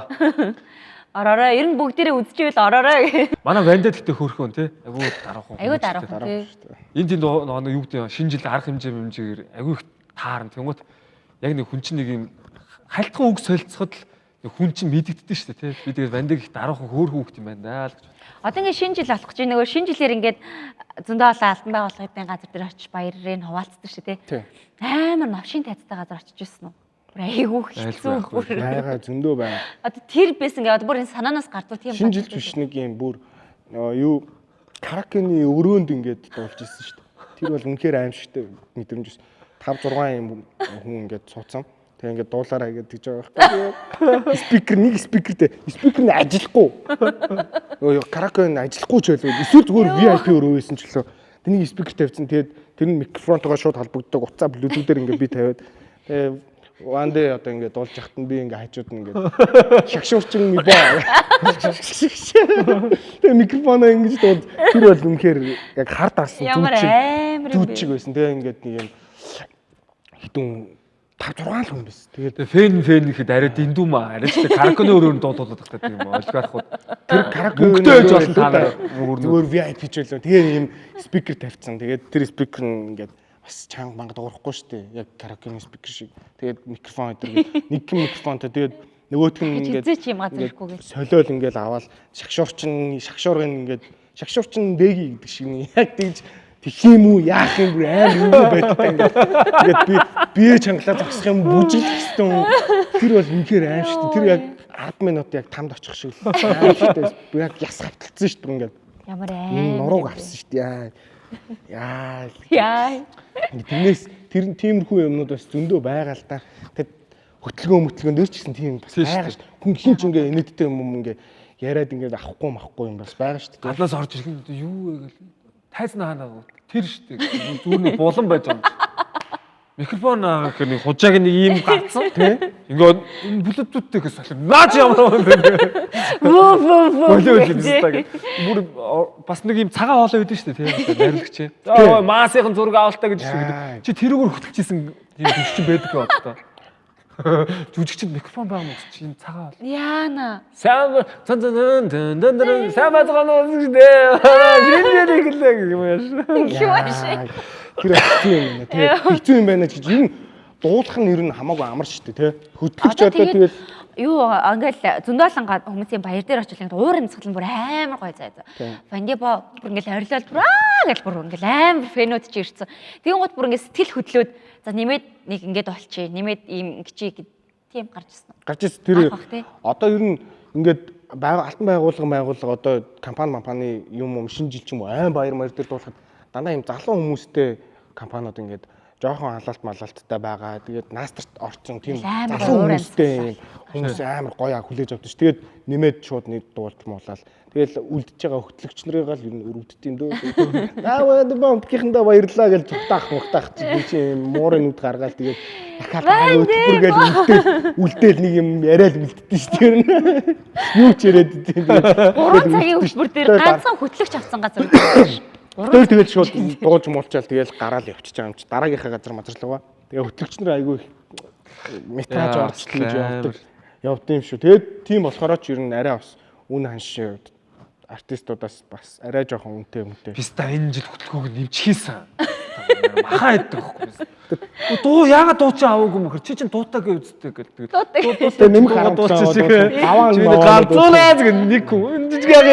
Ороорой. Ер нь бүгдээрээ үзчихвэл ороорой. Манай вандад гэтээ хөөрхөн тий. Айгуу дараахан. Айгуу дараахан тий. Энд тийм нөгөө юу гэдэг шинэ жил арга хэмжээгээр айгуу их таарна. Тэнгүүт яг нэг хүн чинь нэг юм хальтхан үг солилцоход л хүн чинь мэдэгддэг шүү дээ тий. Би тэгээд вандыг их дараахан хөөрхөн үг юм байна л гэж. Одоо ингээд шинэ жил болох гэж нөгөө шинэ жилээр ингээд зөндөө олон алтандаа болгоодын газар дээр очиж баярын хуваалцдаг шүү дээ. Амар новшин тайцтай газар очиж ирсэн үү? Бүр айгуу хэцүү бүр. Байга зөндөө байна. Одоо тэр байсан ингээд бүр энэ санаанаас гардуу тийм. Шинэ жил биш нэг юм бүр юу каракены өрөөнд ингээд дуулж ирсэн шүү дээ. Тэр бол үнэхээр аимшигтай мэдрэмж. 5 6 юм хүн ингээд суудсан. Тэгээ ингээд дуулаараа ингээд тэгж байгаа байхгүй. Спикер нэг спикертэй. Спикер нь ажиллахгүй. Өө каракен ажиллахгүй ч байлгүй. Эсвэл зүгээр VIP өрөө байсан ч лөө. Тэнийг спикер тавьсан. Тэгээд тэр нь микрофонтойгоо шууд холбогддог. Уцаа блютүүдээр ингээд би тавиад. Тэгээ вандэ одоо ингээд дуулж яхад нь би ингээд хажууд нь ингээд шагшуурчин ми баа. Тэгээ микрофоноо ингэж дууд. Тэр бол үнэхээр яг хар дарсан Ямар амар юм зүуд чиг байсан. Тэгээ ингээд нэг юм хитэн 5 6 хүн байсан. Тэгээд фэн гэхэд арай дэндүү маа. Арай ч караконы өрөөнд дуудуулдаг гэдэг юм олигархууд. тэр каракен Мөнгөтэй байж болно та нар. зүгээр VIP ч байлаа. Тэгээ ийм спикер тавьчихсан. Тэгээд тэр спикер нь ингээд бас чанга манга дуурахгүй шүү дээ. Яг каракены спикер шиг. Тэгээд микрофон өдр нэг микрофонтой тэгээд нөгөөх нь ингээд Хизээч юм газар ихгүйгээр. солиол ингээд аваад шагшуурчин дэги гэдэг шиг нэг яг тэгж тэх юм уу яах юм бэ аим юу байдтай ингээд би бие чангалаа зогсох юм бүжиглэх гэсэн тэр бол үнэхээр аимшигт тэр яг 10 минут яг тамд очих шиг л аимшигтай би яг яс хавталцсан шүү дээ ингээд Ямар нурууг авсан шүү дээ яа Яа. тэрнээс тэр тиймэрхүү юмнууд бас зөндөө байгаа л та тэгэд хөтөлгөөн дөр ч гэсэн тийм бас байгаа ш хүн хин ч ингээ инээдтэй юм ингээ яриад ингээ авахгүй юм бас байгаа ш Гаднаас орж ирэх юм юу вэ гэл. Тайзан хаана тэр штэ зүгээр нэг булан байж байгаа. Микрофон гэх нэг хужааг нэг ийм гарцсан тий. Ингээд энэ блютуthтэй гэж солих. Наач ямар юм бэ? Бүр бас нэг ийм цагаан хоолой өгдөн штэ тий. Найрлагч. За маасынхан зураг авалтаа гэж шиг. Чи тэрүүгээр хөтлөжсэн тийм төвчин байдаг одоо. Жүжигчд микрофон байгаа юм чи энэ цагаан хоол. Яана. Сайн сайн бацгаана үзэгдээ. Шинжлэх хэлээ гэх юм яаш. Юу ашиг. тэр хэцүү юм нэ тий хэцүү юм байна гэж ер нь дуулах нь ер нь хамаагүй амар шүү дээ тий. Хөтлөгч одоо тэгэл юу ингээл зөндөөлөн хүмүүсийн баяр дээр очил ингээд уур амьсгал нь бүр амар гоё заа. Фандибо бүр ингээл орилол бүр гэж бүр ингээл амар фэнүүд чи ирсэн. Тэгэн гут бүр ингээд сэтгэл хөдлөөд за нэмээд нэг ингээд болчих. Нэмээд ийм гिचий тийм гарч ирсэн. Гарч ирсэн тэр одоо ер нь ингээд алтан байгууллага одоо компани юм шинэ жил ч юм уу айн баяр дээр дуулахад дандаа ийм залуу хүмүүстэй компаниуд ингээд жоохон малалттай байгаа. Тэгээд наастрт орсон тийм залуу хүмүүстэй хүмүүс амар гоё хүлээж авдаг ш. Тэгээд нэмээд шууд нэг дуулж муулаад тэгэл үлдчихэж байгаа хөтлөгч нарыгаа л ер нь өрөвддөг юм дөө. Аа бомбкийнхандаа баярлаа гэж зүгтаах чи муурын нүд гаргаал тэгээд дахиад өтгөргээл үлдээл нэг юм яриад үлддэж ш. Тэр нь юу ч яриад идэв. 3 цагийн хөтөлбөр дээр ганцхан хөтлөгч авсан газар үү? Тэгэл шууд дуулж муулчаал тэгэл гараал явчихж байгаа юм чи дараагийнхаа газар мазарлага. Тэгээ хөтлөгч нар айгүй их метраж орчлоо гэж явдаг юм шүү. Тэгээд тийм болохоор ч ер нь арай бас үн ханшийн артистуудаас бас арай жоохон үнэтэй. Биста энэ жил хөтлөхөг нэмчихсэн. Махаа яддаг байхгүй. Дуу яагаад дуу чи аваагүй мөхөр чи чин дуутаагүй үсттэй гэл тэгээд нэмэх харамцаа шиг аваа ганцуулаа гэх нэг хүн жижигхэн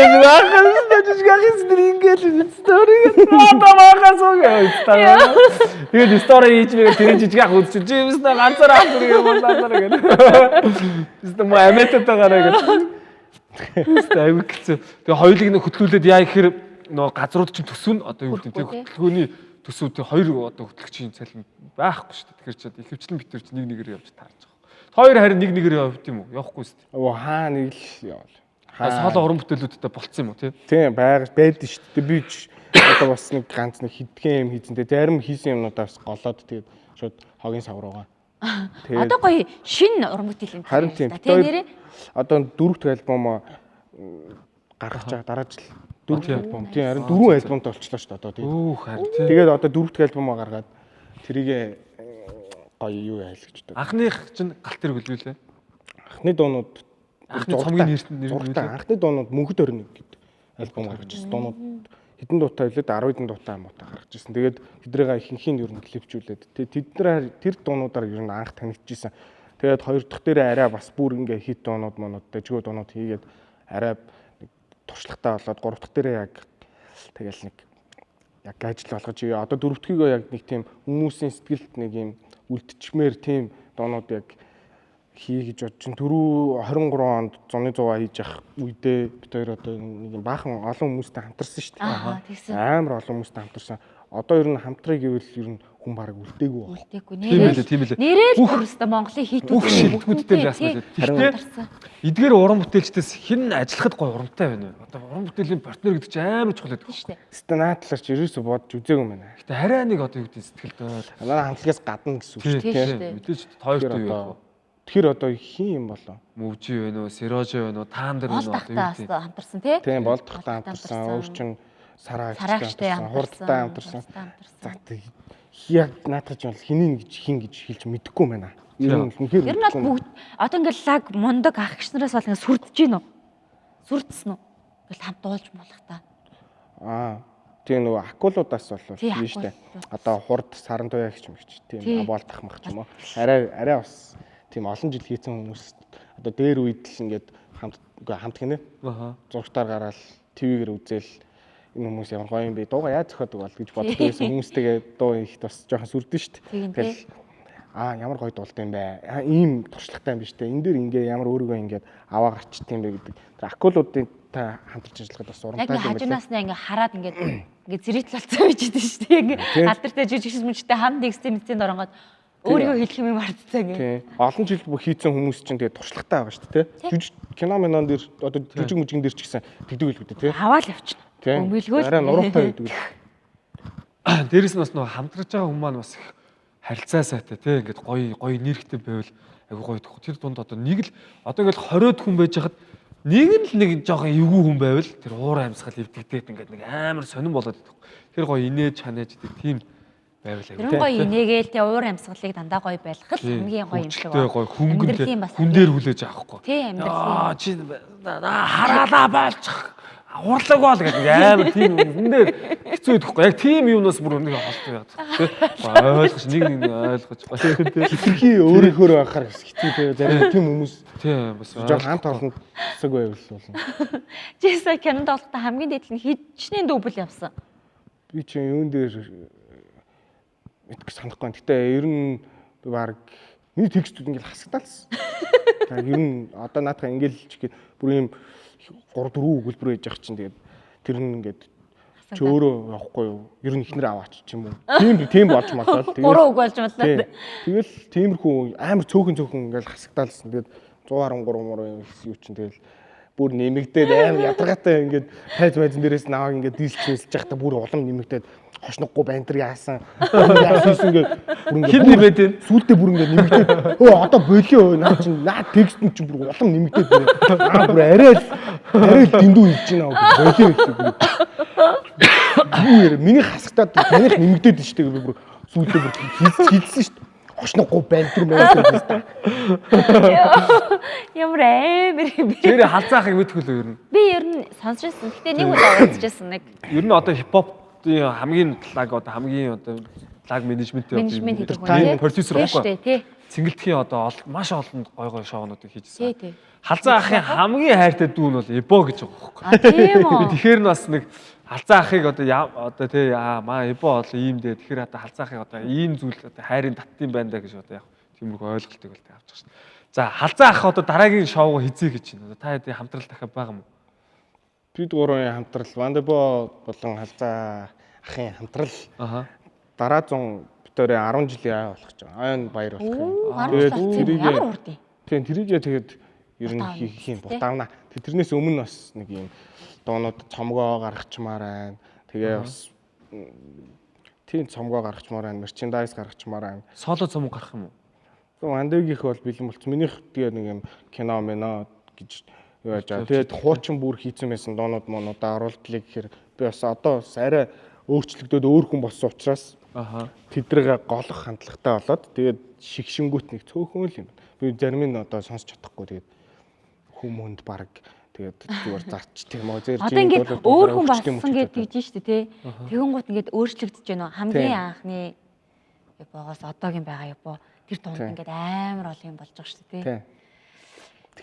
ингээл стори таамагаас үгүй тэгээд стори хийж мэгээ тэр жижигхэн үзчих чи юмснаа ганцаараа ханддаг юм байна гэдэг муу амэттэйгаараа гэдэг айгүй гэсэн тэгээд хоёулыг нэг хөтлүүлээд яа гэхээр нөө газрууд чинь төсөв нь одоо юу гэдэг хөтлөхөөний төсөв тэг хоёр одоо хөтлөгчийн цалин байхгүй шүү дээ. Тэгэхээр ч ихэвчлэн битэр чи нэг нэгээр явж таарч байгаа. Хоёр харин нэг нэгээр явд юм уу? Явахгүй шүү дээ. Оо хаа нэг л явал. Хоолой уран бүтээлүүдтэй болцсон юм уу тий? Тийм байдаг шүү дээ. Би ч одоо бас нэг ганц нэг хидгэн юм хийцэн. Зарим хийсэн юмнуудаас голоод тэгээд шууд хогийн сав руугаа. Одоо гоё шинэ уран бүтээл юм. Харин тийм. Тэгээд одоо дөрөвт альбом гаргаж байгаа дараа жил. Дөрөв альбом тийм харин 4 альбомд олчлоо шүү дээ одоо тийм. Тэгээд одоо дөрөвт альбомоо гаргаад тэрийг гоё юу яа л гэж байна. Анхных чинь галт тэрэг үлгээлээ. Анхны дуунууд анхны цомгийн нэр анхны дуунууд мөнхөд орно гэдэг альбом гаргаж ирсэн. Дуунууд хэдэн дуутай билээд 10 хэдэн дуутай амуутай гаргаж ирсэн. Тэгээд тэднийг ихэнхийг ер нь клипчүүлээд тэд нар тэр дуунуудаар ер нь анх танигдчихсэн. Тэгээд хоёр дахь дээрээ арай бас бүр ингээ хит дуунууд монууд дэжгөө дуунууд хийгээд арай туршлагатай болоод гурав дахь дээрээ яг тэгэл нэг яг ажил болгож одоо дөрөвдгийгөө яг нэг тийм хүмүүсийн сэтгэлд нэг юм үлдчихмээр тийм доонууд яг хий гэж бодож чинь түрүү 23 онд зуны 100 хийж явах үедээ бид хоёр одоо нэг юм баахан олон хүмүүстэй хамтарсан шүү дээ. Амар олон хүмүүстэй хамтарсан. Одоо ер нь хамтрыг гэвэл ер нь хүн бараг үлдээгүй байна. Тийм билээ. Нэрэл өөрөөсөө Монголын хит бүх шилдэгүүдтэй л яасан билээ. Гэхдээ эдгээр уран бүтээлчдээс хэн ажиллахад гой урамтай байна вэ? Одоо уран бүтээлийн партнер гэдэг чинь амар чухал гэдэг шүү дээ. Стенаатлаар ч ерөөсө бодож үзээгүй юм байна. Гэтэ хараа нэг одоо юу гэдэг сэтгэл доол. Манай хамтлагаас гадна гэсэн үг шүү дээ. Мэдээж хоёртой юу вэ? Тэгэхээр одоо хин юм болоо. Мөвжи байна уу, Сэрожи байна уу, Таандар байна уу одоо хамтарсан тий? Тийм болдохтой хамтарсан. Өөр чин Сараагчтай хамтарсан, хурдтай хамтарсан. За яг наадах чинь хин гэж хэлж мэдэхгүй юм байна. Ер нь бол бүгд одоо ингээл лаг мундаг ах гис нараас бол ингээд сүрдэж гин үү? Сүрдсэн үү? Ингээл хамт дуулж болох та. Тийм нөгөө акулуудаас бол тийм шүү дээ. Одоо хурд саран туяа гэж юм гэж тийм болдох мах ч юм уу. Арай бас тийм олон жил хийсэн хүмүүс одоо дээр үед л ингээд хамт гинэ. Зургатаар гараад ТV-гээр үзэл энэ хүмүүс ямар гоё юм бэ? Дууга яаж зохиодог бол гэж боддог байсан хүмүүстэйгээ дуу хийхэд бас жоохон сүрдэн шүү дээ. Тэгэл ямар гоё дуулт юм бэ? Ийм туршлагатай юм биш үү? Энэ дээр ингээ ямар өөрийгөө ингээд аваа гарчт юм бэ гэдэг. Тэр акулуудын та хамтарч ажиллахад бас урамтай юм байна. Яг хажуунаасаа ингээ хараад ингээ зэрэгтэл болцсон байж дээ шүү дээ. Ингээ алдартай жижигшс мөчтэй хамт экстремистийн доронгод өөрийгөө хэлэх юм мартцаа ингээ. Олон жил бүх хийцэн хүмүүс чинь тэгээ туршлагатай байгаа шүү дээ. Жижиг кино минон дээр одоо жижиг мүжигэн дээр ч гэсэн тэгдэг л үү те. Аваад явчихна. Өмгөлгөөл. Арай нуруутай байдаг. Дээрээс нь бас нөгөө хамтраж байгаа хүмүүс маань бас их харилцаа сайтай тий ингээд гоё нэрхтэй байвал айгу гоё. Тэр дунд одоо нэг л одоо ингээд 20-од хүн байж хахад нэг л нэг жоохон эвгүй хүн байвал тэр уур амьсгал эвдэгдээд ингээд нэг амар сонирн болоод идэх. Тэр гоё инээж чанаж идэх тийм байвал айгу. Тэр гоё инээгээл тий уур амьсгалыг дандаа гоё байлгах л хамгийн гоё юм шиг байна. Гоё хөнгөн хүн дээр хүлээж авахгүй. Тий амьдрал. Чи хараалаа болчих. аварлаагаа л гэдэг амар тийм үндэ хэцүү идэхгүй. Яг тийм юунаас бүр нэг холтой яа. Ойлгож нэг ойлгож. Хитрхи өөрийнхөө байхаар хэцүү те. Зарим тийм хүмүүс Тийм бас жоо хамт олонд хэсэг байвал болно. Жиса кинонд олохдоо хамгийн дээд нь хичнээн дүүбэл явсан. Би чи юун дээр мэдгүй санахгүй. Гэтэ ер нь баг миний текстүүд ингээл хасагдалсан. За ер нь одоо наадах ингээл чихэд бүр юм 3 4 өгүүлбэр байж байгаа чинь тэгээд тэр нь ингээд чи өөрөө явахгүй юу? Ер нь ихнэр аваач ч юм уу. Тийм болж матлаа. Тэгээд 3 үг болж матлаа. Тэгэл тиймэрхүү амар цөөхөн ингээл хасагдалсан. Тэгээд 113 муу юу чинь тэгэл бүр нэмэгдээд амар ядаргаатай ингээд тайз байзан дээрээс наваг ингээд дийлчээс яхта бүр улам нэмэгдээд хошноггүй бантар яасан. Яасан ингээд бүр ингээд хин нэмээд байна. сүултээ бүр ингээд нэмэгдээд өө одоо болио наа чинь наа текст нь чинь бүр улам нэмэгдээд байна. Аа бүр арай л дэндүү хэлж байна болио гэх. Миний хасагтаад таних нэмэгдээд байна шүү дээ бүр сүултээ бүр хийдсэн шүү дээ. Хошноггүй бантар маяг. Ямар амар юм бэ? Тэр халзаахыг мэдгүй л ер нь. Би ер нь сонсчихсан. Гэтэ нэг удаа уулзчихсан нэг. Ер нь одоо хипхоптын хамгийн талаг одоо хамгийн одоо лаг менежмент хийдэг хүн продюсер байхгүй. Тий. Цэнгэлтгийн одоо маш олон гой шоунуудыг хийжсэн. Тий. Халзаа ахын хамгийн хайртай дүү нь бол Эбо гэж байгаа байхгүй. А тийм үү. Тэгэхээр нь бас нэг халзаа ахыг одоо тий маа Эбо бол ийм дээ. Тэгэхээр одоо халзаа ахыг одоо ийм зүйл одоо хайрын татдсан байна да гэж одоо яг тиймэрхүү ойлголтыг бол авч байгаа шүү. За халзаа ах одоо дараагийн шоуг хийзээ гэж байна. Та хэд хамтрал дахиад байгаа юм уу? Бид гурван хамтрал Вандебо болон халзаа ахын хамтрал. Дараа 100 битүүрээ 10 жилийн болох гэж байгаа. Айн баяр болох юм. Тийм тэрийгээ тэгээд ер нь хийх юм бутаавна. Тэрнээс өмнө бас нэг юм дуунууд цомгоо гаргачмаар байна. Тэгээ бас тийм цомгоо гаргачмаар байна. Мерчендайз гаргачмаар байна. Соло цомог гарах юм уу? Вандегийнх бол бэлэн болц. Минийх тэгээ нэг юм кино мэнэ гэж юу яаж байгаа. Тэгээд хуучин бүр хийцэн байсан дуунууд монуудаа оруулдлыг гэхээр би бас одоо бас арай өөрчлөгдөд өөр хүн болсон учраас тэдрээ голох хандлагатай болоод тэгээд шигшингүүт нэг цөөхөн л юм. Би зарим нь одоо сонсч чадахгүй тэгээд хүмүүнд баг тэгээд зүгээр зарч тийм үү зэрэг одоо ингээд өөр хүн болсон гэдэг чинь шүү дээ тий. Тэгэн гут ингээд өөрчлөгдөж байна. Хамгийн анхны Япоогоос одоогийн байгаа Япо тэр дунд ингээд амар олон юм болж байгаа шүү дээ тий.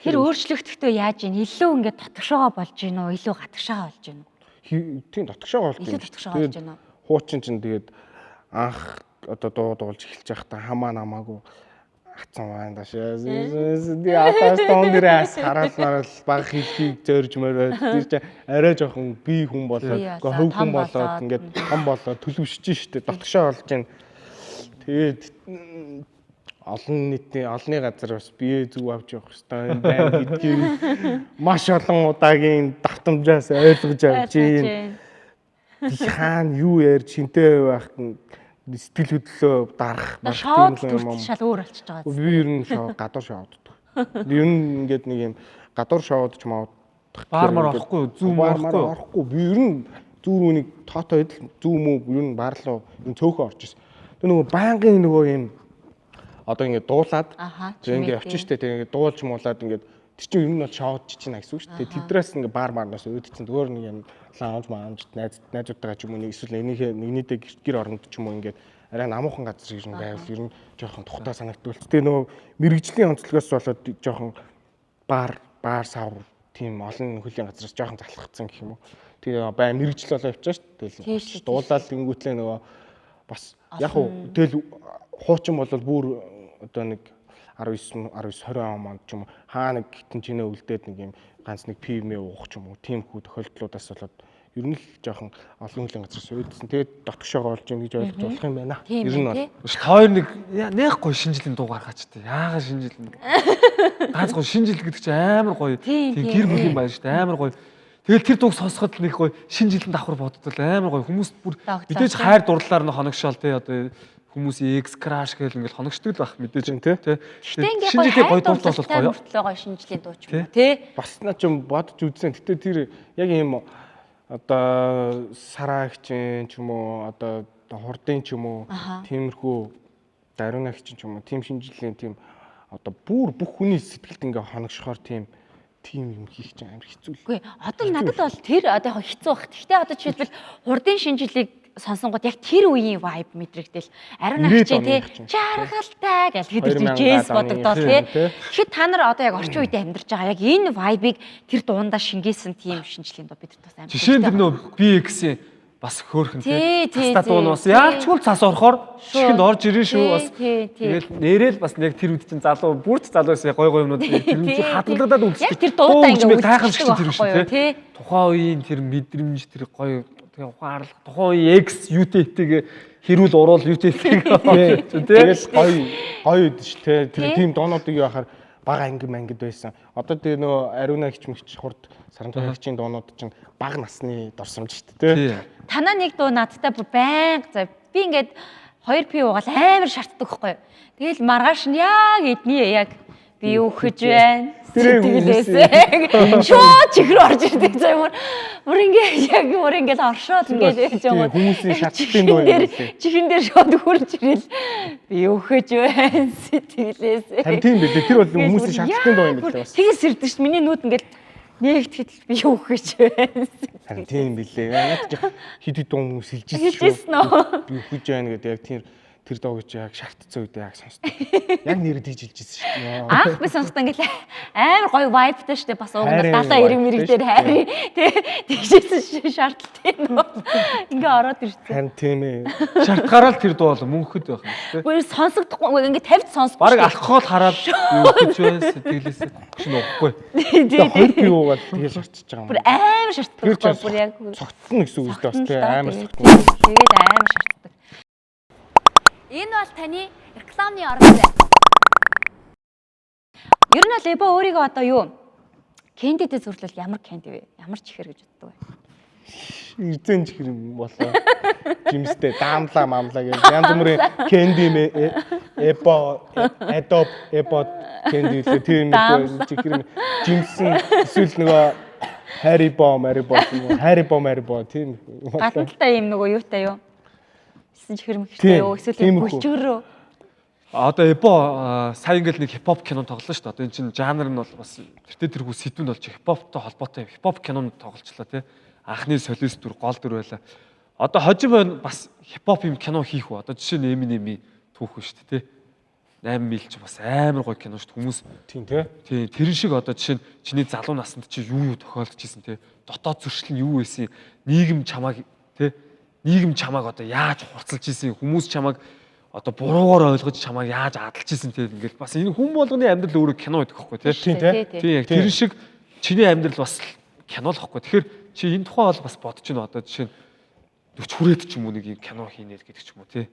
Тэр өөрчлөгдөхдөө яаж ийн илүү ингээд дотгошоогоо болж гин үү илүү гадагшаага болж гин үү? Тийм дотгошоогоо болж гин. Тэгээд хуучин чинь тэгээд анх одоо дуулж эхэлж байхдаа хамаа намаагүй хацсан байна дашаа. Би атаас тондэрээс хараалнаар баг хэлхийг зөөрж мөрөөд тэр чинь арай жоохон би хүн болоод хөв хүн болоод ингээд том болоод төлөвшөж штэ дотгошоо болж гин. Тэгээд олон нийтийн олонний газар бас бие зүг авч явах хэрэгтэй байна гэдгийг маш олон удаагийн давтамжаас ойлгож авч байна. Хаана юу ярьж шинтэй байх сэтгэл хөдлөлөө дарах маш тийм юм шал өөр болчихж байгаа. Би ер нь шоу гадуур шоуддаг. Ер нь ингээд нэг юм гадуур шоуд ч маа баармаар авахгүй зүүм авахгүй. Би ер нь зүүрүүнийг тоотоо идэл зүүм үү ер нь баарлуу энэ цөөхөн орж ирсэн. Тэр нөгөө байнгын нөгөө юм одоо ингээд дуулаад тэгээ ингээд очиж штэ тэгээ ингээд дуулж муулаад ингээд тэр чинь ер нь бол шоуд чинь гэсэн үг шүү дээ. Тэдрээс ингээ баар марнаас өөдцэн зүгээр нэг юм лаунж маамж найзуудтайгаа ч юм уу нэг эсвэл нэгнийдээ гэр оронд ч юм уу ингээд арай намуухан газар шиг байвал ер нь жоохон тухтай санагдвал. Тэгээ нөгөө мэрэгжлийн онцлогоос болоод жоохон баар сав тийм олон хөлийн газараас жоохон залхацсан гэх юм уу. Тэгээ бай мэрэгжил болоо явчаа шүү дээ. Тэгэл дуулаад гингүүтлээ нөгөө бас яг уу тэгэл хуучин бол бүр одоо нэг 19 20 он манд ч юм уу хаа нэг гитэн чинээ үлдээд нэг юм ганц нэг пивмээ уух ч юм уу тийм хүү тохиолдлуудаас болоод ер нь л жоохон олон хүлийн газар сүйдсэн. Тэгээд дотгошоо олж ийн гэж ойлгож болох юм байна. Ер нь бол хоёр нэг гоё шинэ жилийн дуу гаргаач тээ. Яагаад шинэ жил нэг ганц гоё шинэ жил гэдэг чинь амар гоё. Тийм гэр бүл юм байна шүү дээ. Амар гоё. Тэгэл тэр дууг сонсоход нэг гоё шинэ жилийн давхар боддол амар гоё. Хүмүүс бүр мэдээж хайр дурлалаар нь хоногшоол тээ одоо хүмүүсийн X crash гэл ингээл хоногчдөг байх мэдээж тий. Шинэ жилийн гоё дуу бол гоё. Гоё шинэ жилийн дуу ч юм уу тий. Бас наа ч юм бодож үзсэн. Гэтэ тэр яг юм одоо сараагчин ч юм уу одоо хурдын ч юм уу тиймэрхүү даруунагч ч юм уу тийм шинэ жилийн тийм одоо бүр бүх хүний сэтгэлд ингээ хоногшохоор тийм тийм юм хийх чинь амар хэцүү л. Үгүй одоо надад бол тэр одоо яг хэцүү баг. Гэхдээ одоо жишээлбэл хурдын шинжилгээг сонсонгууд яг тэр үеийн vibe мэдрэгдэл ариун агчийн тий жаргалтай гэж хэд ч jazz бодогдоод тий. Тэгэхэд та нар одоо яг орчин үедээ амьдарч байгаа яг энэ vibe-ыг тэр дундаа шингээсэн тийм шинжилгээнд бид бас амар. Жишээ нь тэр нөө BX-ийн бас хөөрхөн тий. Таста дуун бас яалчгүй цас орохоор чихэнд орж ирэн шүү бас. Тэгэл нэрэл бас яг тэр үед чинь залуу бүрч залуус гой гой юмнууд тэр нь хадгалагдаад үзчих. Яг тэр дуудаа ингээ гайхамшигт тэр шүү тий. Тухайн үеийн тэр мэдрэмж тэр гой тэгээ ухаарлах тухайн үеийн X UTT-г хэрүүл уруул UTT-г тий. Тэгэл гоё үд ш тий. Тэр тийм доонуудыг яхаар бага анги мангид байсан. Одоо тэгээ нөө ариуна гिच мэгч хурд сарантайгчийн доонууд чинь бага насны дорсомж шүү дээ тий. Танаа нэг дуу надтай бүр байнга за би ингээд 2 пи уугаал амар шаарддаг байхгүй. Тэгэл маргааш нь яг эдний яг би өөхөж байна. Сэтгэлээсээ шууд чихрүү орж ирдэг заа мөр ингээд яг мөр ингээд оршоод ингээд байж байгаа. Хүмүүсийн шатлын дуу юм лээ. Чихэн дээр шууд хурж ирэл би өөхөж байна сэтгэлээсээ. Харин тийм билээ. Тэр бол хүмүүсийн шатлын дуу юм билээ бас. Тэгээс ирдэг ш. Миний нүд ингээд нэгтгэхэд би өөхөж байна. Харин тийм билээ. Яг хид хид дуу хүмүүс хэлжсэн шүү. Хэлжсэн үү? Би өөхөж байна гэдэг яг тэр дуу гэж яг шаардцсан үедээ яг сонсдог. Яг нэрээ тийж хэлжсэн шүү дээ. Анх би сонсдог ингээд амар гоё vibeтай шүү дээ. Бас уугнаа 70 90 мэрэг дээр хайр тэгжсэн шаардлагатай нөө. Ингээ ороод ирсэн. Харин тийм ээ. Шартгаараа л тэр дуу бол мөнхөд байх юм тий. Гүр сонсогдохгүй ингээ тавьд сонсох. Бараг алкогол хараад өөхөж байна сэтгэлээсээ чинь уухгүй. Тэгээ 2 пи уугаад тэгэл орчиж байгаа юм. Бүр амар шаарддаг бүр яг цогтсон гэсэн үг дээ бас тий амар цогтсон. Тэгээд амар шаарддаг. Энэ бол таны рекламны орон зай. Ер нь л Эбо өөрийгөө одоо юу? Кэндитэй зөвлөл ямар кэнди вэ? Ямар чихэр гэж боддог вэ? Эрдэн чихэр юм болоо. Жимстэй даамлаа мамлаа гэж янз бүрийн кэнди Эбо, Adobe, Эбо кэнди л тийм нэг чихэр жимсэн эсвэл нөгөө Харибо тийм. Гадналтай юм нөгөө юутай юу? Чихэр мэгтэй юу? Эсвэл бүлчгэрөө. Одоо Эбо сая ингээл нэг хипхоп кино тоглолоо шүү дээ. Одоо энэ чинь жанр нь бол бас тэрхүү сэдвэнд болж хипхоптой холбоотой хипхоп кинонд тоглолцлоо тий. Анхны солист дүр гол дүр байла. Одоо хожим байна бас хипхоп юм кино хийх үү? Одоо жишээ нь Eminem түүх шүү дээ тий. 8 мил ч бас амар гоё кино шүү дээ. Хүмүүс тийм тий. Тий тэрэн шиг одоо жишээ нь чиний залуу наснд чи юу тохиолдож исэн тий. Дотоод зөрчил нь юу байсан? Нийгэм чамааг тий. Нийгэм чамааг одоо яаж хурцлж исэн? Хүмүүс чамааг одоо буруугаар ойлгож чамааг яаж адалж исэн те ингээл бас энэ хүн болгоны амьдрал өөрөө кино гэдэг хэвгүй те. Тийм яг тэр шиг чиний амьдрал бас кино л хэвгүй. Тэгэхээр чи энэ тухай бол бас бодож байна одоо жишээ нь 40 хүрээд ч юм уу нэг юм кино хийнэ л гэдэг ч юм уу те.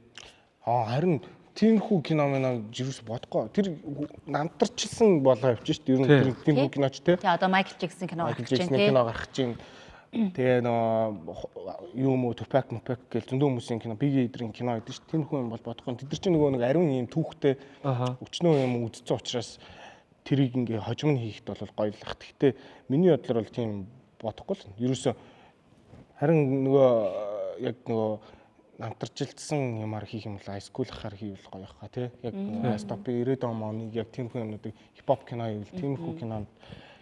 Харин тиймэрхүү кино мэнэ жирүүс бодохгүй. Тэр намтарчилсан болоо явчих шүү дээ. Ер нь тиймэрхүү киноч те. Тий одоо Майкл Джексон кино гарч байна те. Кино гарч байна. Тэгээ нөө юм уу Tupac гэл зөндөө хүмүүсийн кино Biggie эдрийн кино гэдэг чинь тийм хүн бол бодохгүй. Тэд нар чинь нөгөө нэг ариун юм түүхтэй өчнөө юм үдцсэн учраас тэрийг ингээ хожим нь хийхэд бол гоёлах. Гэхдээ миний бодлоор бол тийм бодохгүй л. Ерөөсө харин нөгөө яг нөгөө намтарчилдсан юмар хийх юм бол айскуулахаар хийвэл гоё хаа тий. Яг стопи 90-ад оны яг тийм хүн юмнуудыг хипхоп кино хийвэл тиймэрхүү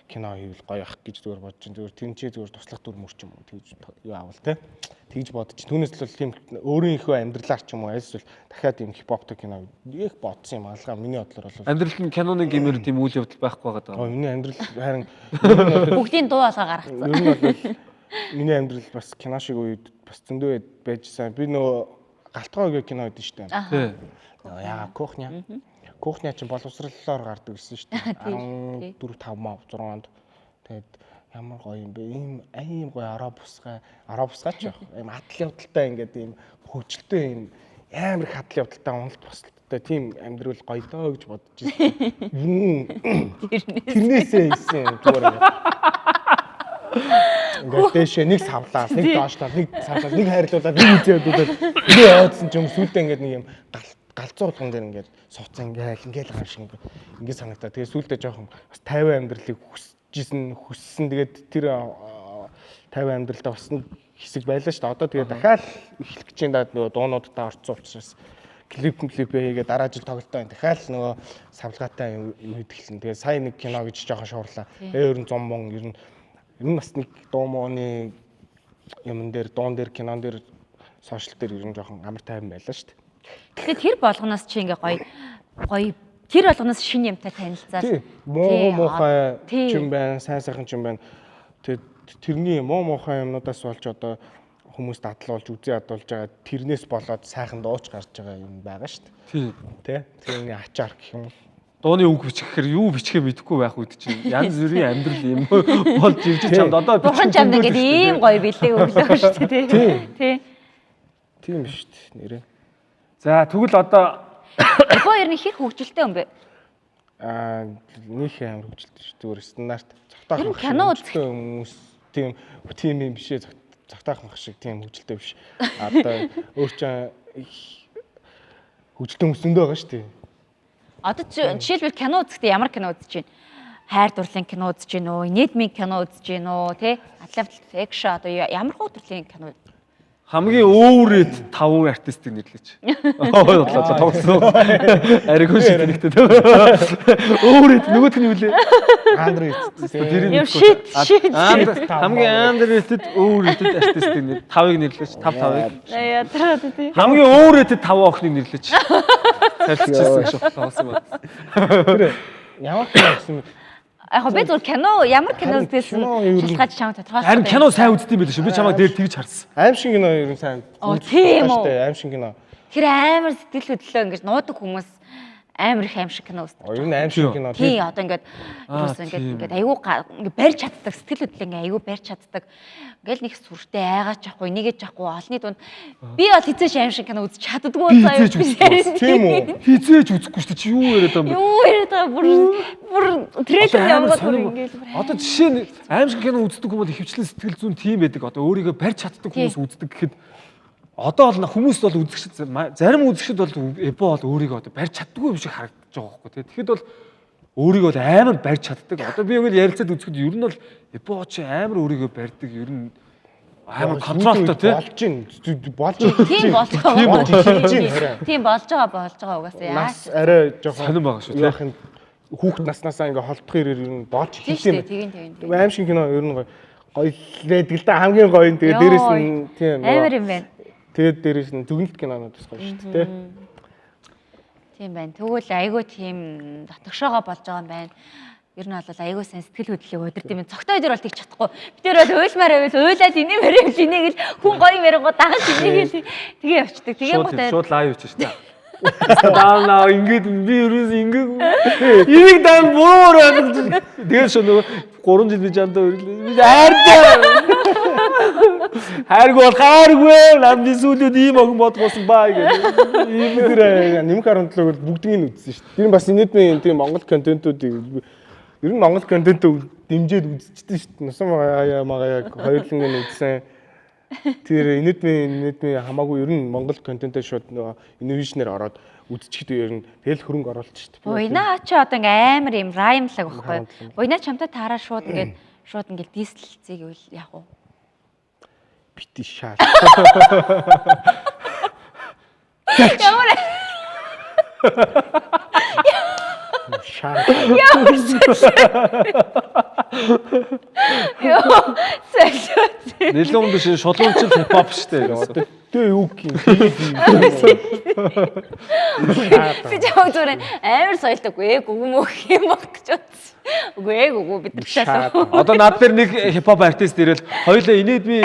кино хийвэл гоё ах гэж зүгээр бодож чинь зүгээр тэнцээ зүгээр туслах дүр мөр ч юм уу тэгж юу аавал те тэгж бодож түүнээс л тийм өөрийнхөө амьдралаар ч юм уу альс бол дахиад юм хипхоптой кино их бодсон юм алгаа миний бодлоор бол амьдрал нь киноны гэмээр тийм үйл явдал байхгүй байгаа. Миний амьдрал харин бүгдийн дуу алга гаргацсан. Ер нь бол миний амьдрал бас кино шиг үед бас зөндөө байжсан. Би нөгөө галтгой гэх кино байдсан шүү дээ. Яа Кухня чинь боловсролоор гардаг гэсэн шүү дээ. 14 5 мав 6 онд. Тэгээд ямар гоё юм бэ? Ийм аим гоё араб усгай ч яах. Ийм хатал явдалтай ингээд ийм хөвчлөлтэй ийм амар хатал явдалтай уналт босолттой тийм амьдрал гоё доо гэж бодож ирсэн. Тэрнээсээ ийсэн зүгээр ингээд дэшээ нэг савлаас, нэг доошлоод, нэг савлаад, нэг хайрлуулаад, нэг үзээдүүлээд би ойдсон ч юм сүлдээ ингээд нэг юм галзуу тун дээр ингээд сууцсан ингээл гар шиг ингээд санагдаа. Тэгээ сүлдээ жоохон бас 50 амьдралыг хүссэн. Тэгээд тэр 50 амьдралдаа бас нэг хэсэг байлаа шүү дээ. Одоо тэгээ дахиад эхлэх гэж байна нөгөө дуунуудаа орцсон учраас клип хийгээ дараа жил тоглолтоо байна. Дахиад л нөгөө савлгаатай юм хийдгэлсэн. Тэгээ сая нэг кино гэж жоохон шуурлаа. Ер нь зам мон ер нь бас нэг дуу мууны юм дээр дуун дээр кинон дээр сошиал дээр ер нь жоохон амар тайван байлаа шүү дээ. Тэгэхээр тэр болгоноос чи ингээ гоё тэр болгоноос шинэ юмтай танилцаад. Тий. Муухай юм байна, сайн сайхан юм байна. Тэгээд тэрний муухай юмнуудаас болж одоо хүмүүс дадлуулж, үзий ядуулж байгаа тэрнээс болоод сайхан дууч гарч байгаа юм байгаа шүү дээ. Тий. Тэрний ачаар гэх юм. Дууны үг бичихээр юу бичихээ мэдэхгүй байх үед чинь янз бүрийн амьдрал юм болж ирж чамд одоо Бурхан чамд ингээд ийм гоё бэлэг өглөө шүү дээ. Тий. Тийм биш шүү дээ нэрээ. За тэгвэл одоо Япон ер нь хэр хөгжилтэй юм бэ? Нөх амар хөгжилтэй шүү. Зүгээр стандарт цогтойх кино хүмүүс тийм юм бишээ цогтойх мах шиг тийм хөгжилтэй биш. Одоо өөр чинь хөгжилтэй хүмүүс зөндөө байгаа шүү дээ. Одоо жишээлбэл кино үзэхдээ ямар кино үзэж байна? Хайр дурлалын кино үзэж байна уу? Нийтмийн кино үзэж байна уу? Тэ? Атлантик экшн одоо ямар хөө төрлийн кино? хамгийн өвөрэд 5 артистыг нэрлэж. Тоглосон. Ариг хүн шиг нэгтэй. Өвөрэд нөгөөх нь юу лээ? Андреид. Юу shit. Хамгийн андреэтэд өвөрэдэд артистыг нэр 5-ыг нэрлэж. 5-5-ыг. Ядраад тий. Хамгийн өвөрэдэд 5 охиныг нэрлэж. Тайлцчихсан шүү. Тоглосон байна. Ямар кино гэсэн Яг би зөв кино ямар кино үзсэн шалтгааж чамд тодорхойлсон. Харин кино сайн үздэг юм байл шүү. Би чамайг дээр тэгж харсан. аим шиг кино ер нь сайн. Тийм үү. Аим шиг кино. Тэр амар сэтгэл хөдлөлөө ингэж нуудаг хүмүүс амар их аим шиг кино үздэг. Ер нь аим шиг кино. Тий одоо ингээд ингээд айгүй ингээд барьж чаддаг сэтгэл хөдлөл ингээд айгүй барьж чаддаг. Ингээл нэг сүртэй айгаач ахгүй нэгэж ахгүй олны дунд би бол хизээш аим шиг кино үзэж чаддаггүй заяа. Тийм үү. Хизээж үзэхгүй шүү дээ. Чи юу яриад байгаа юм бэ? Юу яриад байгаа бүр трейлер ямгаад бүр ингээд. Одоо жишээ нь аим шиг кино үздэг хүмүүс хөвчлэн сэтгэл зүйн тийм байдаг. Одоо өөрийгөө барьж чаддаг хүмүүс үздэг гэхэд одоо бол хүмүүс бол үзэгчд зарим үзэгчд бол эпо бол өөрийгөө одоо барьж чаддаггүй юм шиг харагдаж байгаа байхгүй тий. Тэгэхэд бол өөрийгөө бол амар барьж чаддаг. Одоо би ингээл ярилцаад үзэхэд ер нь бол эпо ч амар өөрийгөө барьдаг. Ер нь амар контролтой тий. Болж Тийм болж байгаа. Тийм болж байгаа угаасаа яа. Нас арай жоохон сонирн байгаа шүү тий. Хүүхд наснаасаа ингээ холбох хэрэг ер нь болж Тийм хийх юм. Аим шиг кино ер нь гоё лээдэг л да хамгийн гоё нь тэгээ дээрэс нь тийм амар юм байна. Тэгээд дээрээс нь дүгнэлт кинонууд бас гоё шүү дээ. Тийм байна. Тэгвэл айгүй тийм дотгошоогоо болж байгаа юм байна. Ер нь бол айгүй сайн сэтгэл хөдлөлийг удирд юм. Цогтой дээр бол тэгж чадахгүй. Бид тэр бол уйлмаар байвал уйлаад инээмэр инээгэл хүн гоё мэрэнгоо дагаж инээгээл тэгээ явчихдаг. Тэгээ гоо шууд лайв хийчих шүү дээ. Даана ингээд би ерөөс ингээд энийг дан боор тэгээд шоо нөгөө 3 жил би жандаа өрлөө. Би хайргүй намны сүлүүд ийм огн бодгоосон баа гэх. Ийм нэр нэмэх 17 бол бүгднийг үзсэн шүү дээ. Тэр нь бас нийтмийн тийм Монгол контентуудыг ер нь Монгол контентууд дэмжиж үзчихсэн шүү дээ. Нусам магаа хоёулангийн үзсэн. Тэр нийтмийн хамаагүй ер нь Монгол контентоо шууд нөгөө инновашнээр ороод үзчихдэг ер нь тэгэл хөрөнгө оруулалт шүү дээ. Буйнаа чи одоо ингээ амар юм раймлаг байхгүй. Буйнаа чамтай таараа шууд ингээ дислэлцгийг үл яах вэ? Бити шаа. Ямар шаа. Яа. Сэшээ. Нэлээд биш шулуунчил хипхоп шүү дээ. Тэгээ юу гин. Би жаа зүгээр амар соёлтойгүй гүгмөх юм баг гэж бодсон. Үгүй бид нар шалаа. Одоо над дээр нэг хипхоп артист ирэл хоёулаа инээдми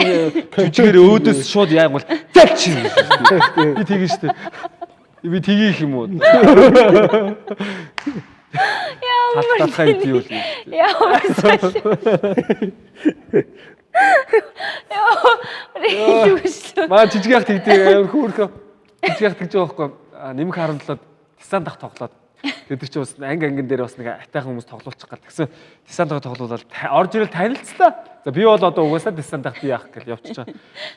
жүжигээр өөдөөс шууд яагвал залч. Би тэгэн штэ. Би тгийх юм уу? Яа хай би юу. Яа. Маа жижигэх тэгдэг хөөрхөө жижигэх тэгж байгаа байхгүй нэмэх 17-д Тисан дах тоглоод тэгээд тэр чинь бас ангин дээр бас нэг атайхан хүмүүс тоглуулчих гал тэгсэн Тисан дах тоглуулаад орж ирэл танилцлаа. За би бол одоо угаасаа Тисан дах би яах гэж явчихаа.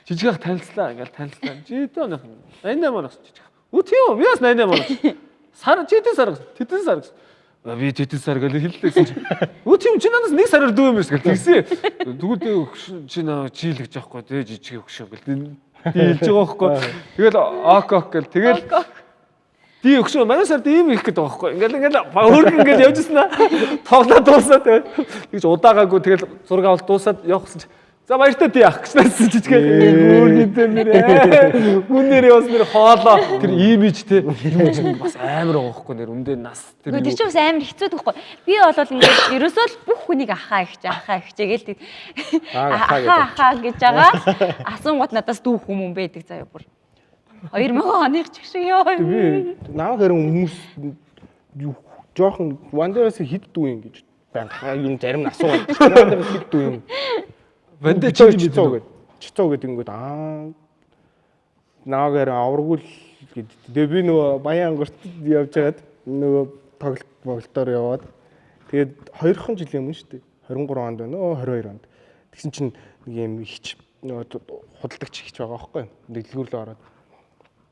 Жижигэх танилцлаа ингээл танилцлаа. Жидөө нэг 88 оноос жижигэх. Үу тийм би бас 88 оноос. Сар жидөө сар тэтэн сар гэсэн. Би тэтэн сар гэж хэллээсэн чи. Үу тийм чи надаас нэг сараар дүү юм биш гэл тэгсэн. Тэгвэл чи наа чийлгэж яахгүй тэ жижиг өгшөө гэл хэлж байгаа байхгүй. Тэгэл ок гэл тэгэл Би өгшөө манай сард ийм их гэдэг байгаа байхгүй. Ингээл өөргөн ингээл явж ирсэн аа. Тоглоод дуусаад тэгж удаагаагүй тэгэл зураг авал дуусаад явах гэсэн чинь за баяртай тий ах гэж надсан жижигхэн өөргөн дээр нэр хүн нэр яваас нэр хоолоо тэр имиж те юм чинь бас амар байгаа байхгүй нэр үндэ нас Тэр чинь бас амар хэцүү гэхгүй. Би бол ингээд ерөөсөө л бүх хүнийг ахаа ихч гээл тэг. Ахаа гэж байгаа. Асуунгууд надаас дүүх хүмүүс байдаг заяа бүр. 2000 оных ч шиг ёо. Би наа хэрэг хүмүүс жоохон вандераас хэд дүү юм гэж байна. Юу зарим нь асуугаад вандераас хэд дүү юм. Вандэ чи чицоо гэдэг ингээд наагаар аврагуул гэдэг. Тэгээ би нөгөө Баянгорт явж байгаад нөгөө тоглолтоор яваад тэгээд 2хан жил юм шүү дээ. 23 онд байна уу 22 онд. Тэгсэн чинь нэг юм ихч нөгөө худалдагч ихч байгаа байхгүй юу. Дэлгүүрлөө ороод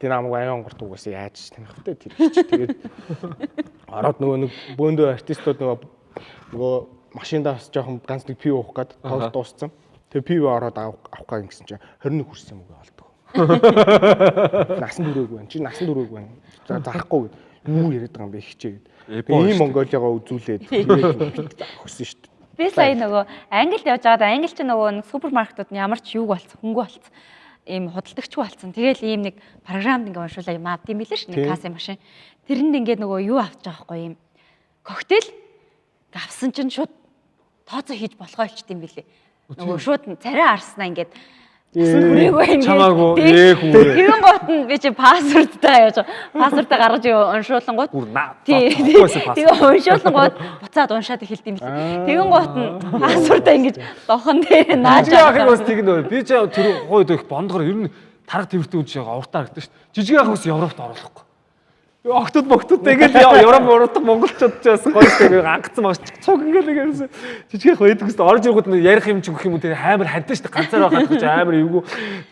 тэр намайг Баянгорт угаасаа яаж таних вэ тэр ихч. Тэгээд ороод нөгөө нэг бөөндөө артистууд нөгөө машиндаа бас жоохон ганц нэг пив уух гээд тоглолт дууссан. Тэгээ пив ороод авах гэсэн чинь 21 хүрсэн юм уу болдог. Насан дөрөөгүй байна. Чи насан дөрөөгүй байна. За заахгүй юу яриад байгаа юм бэ хичээ гэд. Ийм Монголиогоо үзүүлээд өгсөн шүү дээ. Би сая нөгөө Англид явж байгаад англи ч нөгөө нэг супермаркетууд ямар ч юуг болцсон, хөнгө болцсон. Ийм худалдагчгүй болцсон. Тэгээл ийм нэг програмд ингээ уншуулаа юм авд юм билээ ш. Нэг кассын машин. Тэрэнд ингээ нөгөө юу авч байгаа хгүй юм. Коктейл авсан чинь шууд тооцоо хийж болохоо болчт юм билээ. Нөгөө шууд царай арснаа ингээд хүрээгүй ингээд чамаагүй ээхүү. Тэгэн гот нь би чи пассвордтай яаж пассвортаа гаргаж уншуулангууд тэгээ уншуулангууд буцаад уншаад эхэлт юм билээ. Тэгэн гот нь пассвортаа ингэж дохон дээр нааж авах бас тэгнэ. Би ч тэр хойд их бондгоор ер нь тарга твэртэй үуч авартаа харагдаж шүү дээ. Жижиг ах ус Европт оруулахгүй. Октод ингээд Европ уруудаг монголчууд ч бас гоё шүү дээ. Гангацсан багш цуг ингээд нэг юмсан. Жижиг ах байдаг шүү дээ. Орж иргүүд нь ярих юм ч өгөх юм уу тэгээ амар хандсан шүү дээ. Ганцаар байхад ч амар эвгүй.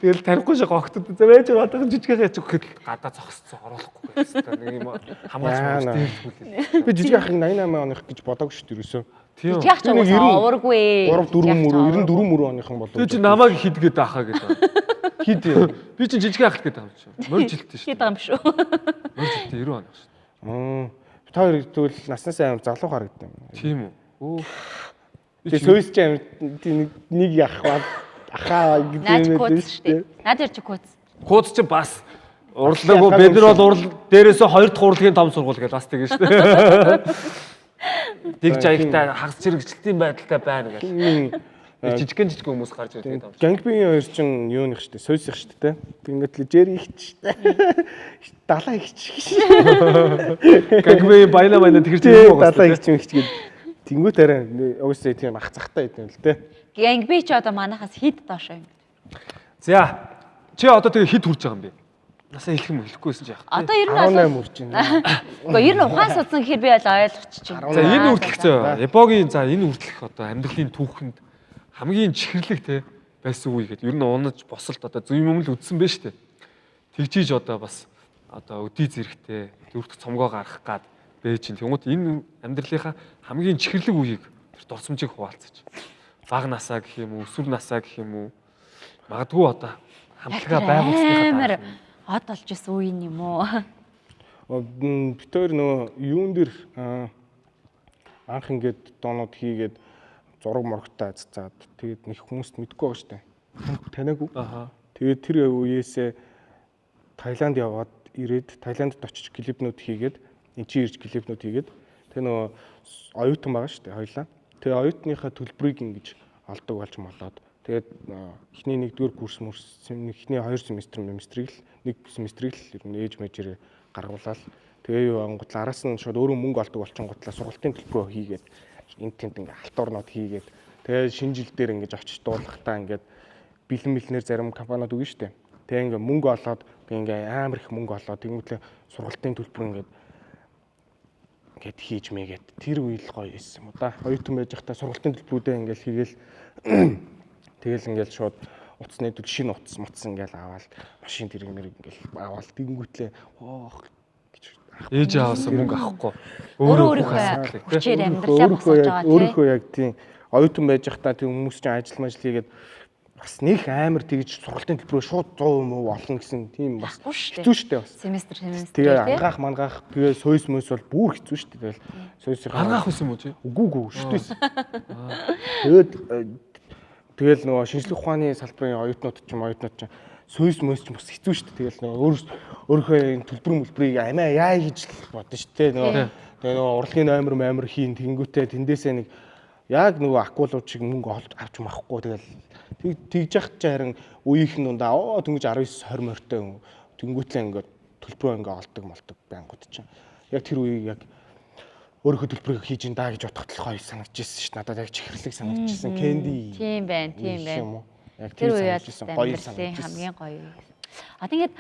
Тэгэл танихгүй шээ октод зэвэж бодох жижиг ах яч өгөхэд гадаа зогсцсон оруулахгүй гэсэн. Нэг юм хамгаалж байна. Би жижиг ахыг 88 оных гэж бодоагүй шүү дээ ерөөсөө. Тийм. Жигч ч овргүй. 3 4 мөрөө 94 мөрөө оныхан болов. Тэг чи намайг хидгээд ахаа гэдэг. Хид. Би чи жижиг ахлах гэдэг юм чи. Мөр жилтэй шүү. Хид байгаа юм шүү. Мөр жилтэй 90 он шүү. Та хоёр тэгвэл наснаас амар залуу харагдсан юм. Тийм үү. Тэгээ сүйс ч амар нэг ахаа гэдэг юм байдаг шүү дээ. Наад яар чи кууц. Кууц чи бас урлаггүй бид нар бол дээрээсээ 2 дахь урлагийн том сургууль гэж бас тэгэн шүү дээ. Тэгж аягтай хагас зэрэгжилтийн байдалтай байна гэх. Жижигэн хүмүүс гарч ирдэг юм. Гангбийн хоёр чинь юу нэх штэ, сойс их штэ. Ингээд л жери ихч штэ. Далаа ихч. Гангбийн байна тэгэр тийм үү? Далаа ихч юм ихч гээд. Тэнгүүт арай уусаа тийм ах цахтай байд юм л те. Гангби ч одоо манахаас хид доошоо юм. За. Чи одоо тэгээ хид хүрч байгаа юм бэ? Насаа хэлэх юм хэлэхгүйсэн чи яах вэ? Одоо ер нь 18 хүрч байна. Гэхдээ ер нь ухаан судсан гэхээр би бол ойлгочих чинь. За энэ үрдэлх зөө. Эпогийн за энэ үрдэлх одоо амьдралын түүхэнд хамгийн чихэрлэг те байсан үе гэдэг. Ер нь унаж босолт одоо зөв юм л үдсэн байж тээ. Тэгжиж одоо бас одоо өдий зэрэгтэй дөрөвт цомгоо гаргах гад байж чинь. Тэгмүүд энэ амьдралынхаа хамгийн чихэрлэг үеийг тэр дурсамжийг хуваалцаж. Баг насаа гэх юм уу, өсвөр насаа гэх юм уу. Магадгүй одоо хамтлагаа байгуулсныхаа хот болж исэн үе юм уу? Битээр нөө юун дээр анх ингээд доонууд хийгээд зураг моргтой азцаад тэгээд нэг хүмүүст мэдгүй байгаа штэ. Танаагүй. Тэгээд тэр үеэсээ Таиланд яваад ирээд Таиландд очиж клипнүүд хийгээд энэ чи ирж клипнүүд хийгээд тэр нөө оюутан байгаа штэ хоёлаа. Тэгээд оюутныхаа төлбөрийг ингэж олдог болж молоод тэгээд эхний 1-р курс эхний 2 семестрийг л 1 семестрийг л ер нь ээж мэжээр гаргуулаад тэгээ юу ангууд араас нь шууд өөрөө мөнгө олдог болчихготлаа сургалтын төлбөрөө хийгээд энэ тэнд ингээ халтуурнууд хийгээд тэгээ шинэ жил дээр ингэж очиж дуулахтаа ингээд бэлэн зарим компаниуд өгнө штэ. Тэгээ ингээ мөнгө олоод би ингээ амар их мөнгө олоод тэгмэтлээ сургалтын төлбөр ингээд хийж мэйгээд тэр үйл гоё байсан юм да. Оюутан байж байхдаа сургалтын төлбөрүүдээ ингээл хийгээл тэгэл ингээл шууд утасны төлөв шинэ утас мутс ингээл аваад машин тэрэгнэр ингээл аваад тэгэнгүүтлээ гэж ээж аваас мөнгө авахгүй. Өөрийнхөө хүчээр амьдралаа босгож байгаа тийм. Өөрийнхөө яг тийм оюутан байж байхдаа тийм хүмүүс чинь ажил хийгээд бас нэг амар тэгж сургалтын төлбөрөө шууд 100% олно гэсэн тийм бас хэцүү шүү дээ бас. Семестр Тэгээ ангаах тэгээ сойс мөс бол бүр хэцүү шүү дээ. Тэгэл сойсоо ангаах байсан юм уу чи? Үгүй шүтээс. Тэгэл нөгөө шинжлэх ухааны салбарын оюутнууд ч сойс мөс ч бас хэцүү шүү дээ. Тэгэл нөгөө өөрийнхөө төлбөр амиа яа гэж бодно шүү дээ. Тэгээ нөгөө урлагийн номер хийн тэнгүүтээ тэндээсээ нэг яг нөгөө акулууд шиг мөнгө авч махгүй тэгэл тэгж яхад ч харин үеийнх нь дундаа дөнгөж 19 20 морьтой тэнгүүтлээ ингээд төлбөрөө ингээд олдог молдог байнгут чинь яг тэр үеийг яг өөрийнхөө төлбөрийг хийж ин даа гэж бодоход л гоё санагдчихсэн шүү дээ. Надад яг чихэрлэг санагдчихсэн. Кэнди. Тийм байна. Яг тэр үе гоё санагдчихсэн. Хамгийн гоё. Тэгээд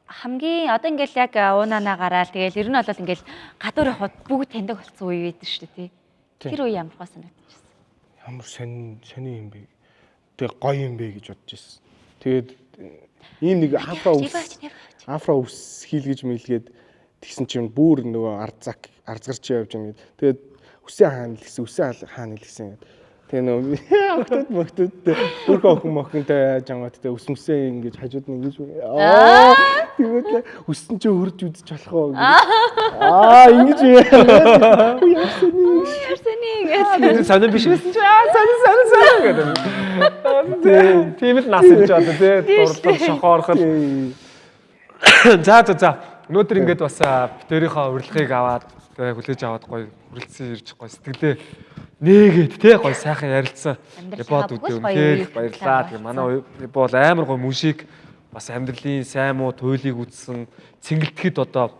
хамгийн одоо ингээл яг уунаа гараал тэгэл ер нь бол ингээл гадуур явахад бүгд таньдаг болсон үе байдаг шүү дээ тий. Тэр үе ямар гоо санагдчихсан. Ямар сони юм бэ. Тэгээ гоё юм бэ гэж бодож ирсэн. Тэгээд ийм нэг афро ус хийлгэж мэлгээд тэгсэн чинь бүр нөгөө арзгарч явж байгаа. Тэгээд үсэн хаана хэлсэн. Тэгээ нөгөө мөхтөдтэй бүрхөө охинтой жамгат тэ үсмсээ ингэж хажууд нь ингэж тэгээд үсэн чи хөрж үзэж болох уу ингэж Ярсэний санаа биш байсан чи санаа гэдэг. Тийм л нас гэж одоо тий дурлал шохоорхол. За өнөөдөр ингээд бас битэрийнхээ урилгыг аваад хүлээж аваад гоё хүрэлцэн ирж гоё сэтгэлээ нээгээд тий гоё сайхан ярилцсан. Япод үдээ үнхээр баярлаа. Тэгээ манай бол амар гоё мужик бас амьдралын сайн муу туйлыг үзсэн цэнгэлдэхэд одоо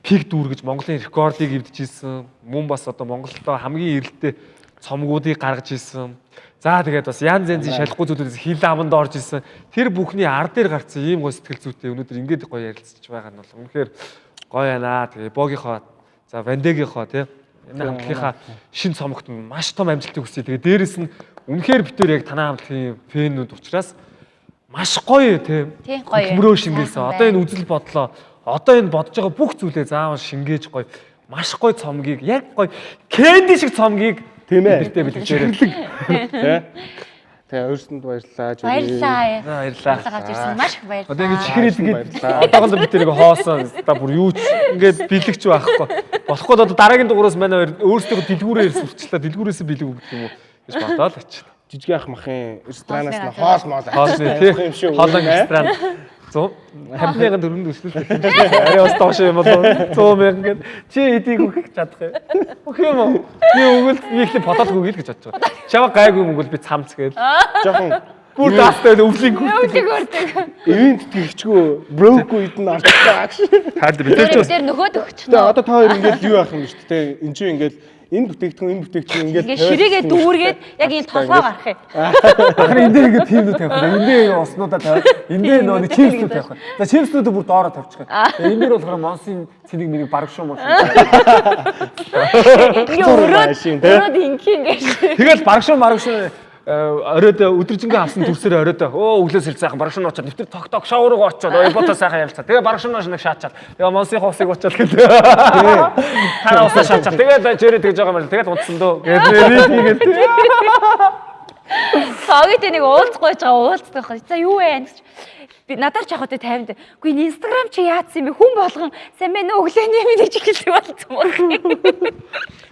пик дүүргэж Монголын рекордыг эвдчихсэн. Мөн бас одоо Монголдо хамгийн эрэлттэй цомгуудыг гаргаж ирсэн. За тэгээд бас янз янзын шалахгүй зүйлээс хил аманд орж ирсэн. Тэр бүхний ар дээр гарсан ийм гоё сэтгэл зүйтэй өнөөдөр ингээд гоё ярилцж байгаа нь бол үнэхээр гоё байна. Тэгээ богийнхоо за Вандегийнхоо тий энэ хамтлагийнхаа шин цомогт маш том амжилтыг хүсье. Тэгээ дээрэс нь үнэхээр битээр яг танаа хамтлагийн фэнүүд учраас маш гоё тий хөтмөрөө шингээсэн. Одоо энэ үзэл бодлоо одоо энэ бодож байгаа бүх зүйлээ заавал шингээж гоё маш гоё цомгийг яг гоё кэнди шиг цомгийг тийм ээ битээ бэлгчээрээ тэгээ өөрсөнд баярлалаа. Баярлалаа. Гарч ирсэн маш их баярлалаа. Одоо ингэ чихрээд ингээд одоогондоо бид тэрийг хоосон. Та бүр юу ч ингээд бэлэгч байхгүй. Болохгүй одоо дараагийн дугаараас манай хоёр өөрсдөө дэлгүүрээр сурчлаа. Дэлгүүрээс бэлэг өгөх юм уу гэж бодоод очив. Жижиг ах махын ресторанаас нь хоол юм шүү. Хоолой ресторан 50,000 төгрөнд өсвөл арай бас доош юм болоо 100,000 гээд чи эдийг өгөх чадах юм. Өгөх юм уу? Би өгвөл нийлээ бодоод өгье л гэж бодож байгаа. Чамаа гайгүй мөнгөл би цамц гээл. Жохон бүр даастай өвлийг өрдөг. Ивент тэгчгүй брокгүй идэн авчихлаа гэж. Таад бид ч Тэр нөхөд өгч. Тэгээ одоо та хоёр ингээд юу яах юм бэ шүү дээ. Энд чинь ингээд энэ бүтээгдэхүүн ингээд ширээгээ дүүргээд яг энэ толгой гарах юм. Ахны энэ дээр ингээд тиймнүүд тавих. Энэ дээр уснуудаа тавих. Энэ дээр нөгөө чипсүүд тавих. За чипсүүдийг бүр доороо тавьчих. Тэгээ энэ дээр болохоор монсын цэнийг миний бараг шүү маш. Өрөөд ингийн гэж. Тэгэл бараг шүү оройд өдөржингөө авсан төрсөөр оройд өглөөс ирж сайхан бараг шин очоод нэвтэр ток шоур руу очоод оёботоо сайхан ялцаа. Тэгээ бараг шин нэг шаачаад. Тэгээ монсын хосыг очоод гэлээ. Хараа усаа шаачаад. Тэгээд жирээ тэгж байгаа юм байна. Тэгээд унтсан дөө. Тэгээд Согт нэг уулзахгүй уулздаг байх. За юу вэ гэж. Би надаар ч явахад тайван. Үгүй энэ Instagram чи яатсан юм бэ? Хүн болгон сайн мэн өглөөний минь ч ихэлдэг болсон байна.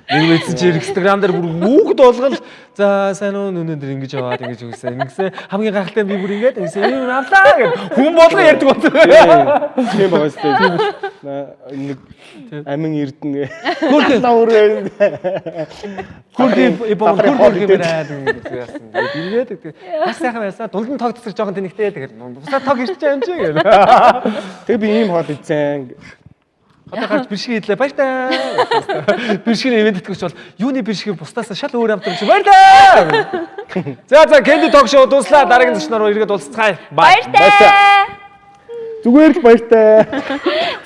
Нэг үеч чи Instagram дээр бүр хүүхэд болгол за сайн уу өнөөдөр ингэж яваад ингэж үгсэн. Ингэсэн хамгийн гайхалтай би бүр ингэж ингэсэн юм авлаа гэх хүн болгон ярьдаг болсон. Тийм байгаа сте. Нэг амин эрдэнэ. Хөргий ибомраад гэсэн. Тэгээд бас сайхан байсаа дулдан тог тасар жоохон тэнэгтэй тэгээд бусаа тог ирч байгаа юм чи гэл. Тэгээ би ийм хоол ийцэн. Одоо гарч бишиг хийлээ баяртай. Бишгийн ивент тэтгэвч бол юуны бишгийг бусдаас шал өөр амт юм чи баяртай. За Кэнди ток шоу дуслаа дараагийн зочноор иргэд уулзцгаая. Баяртай. Зүгээр л баяртай.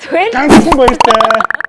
Зүгээр. Ганцхан баяртай.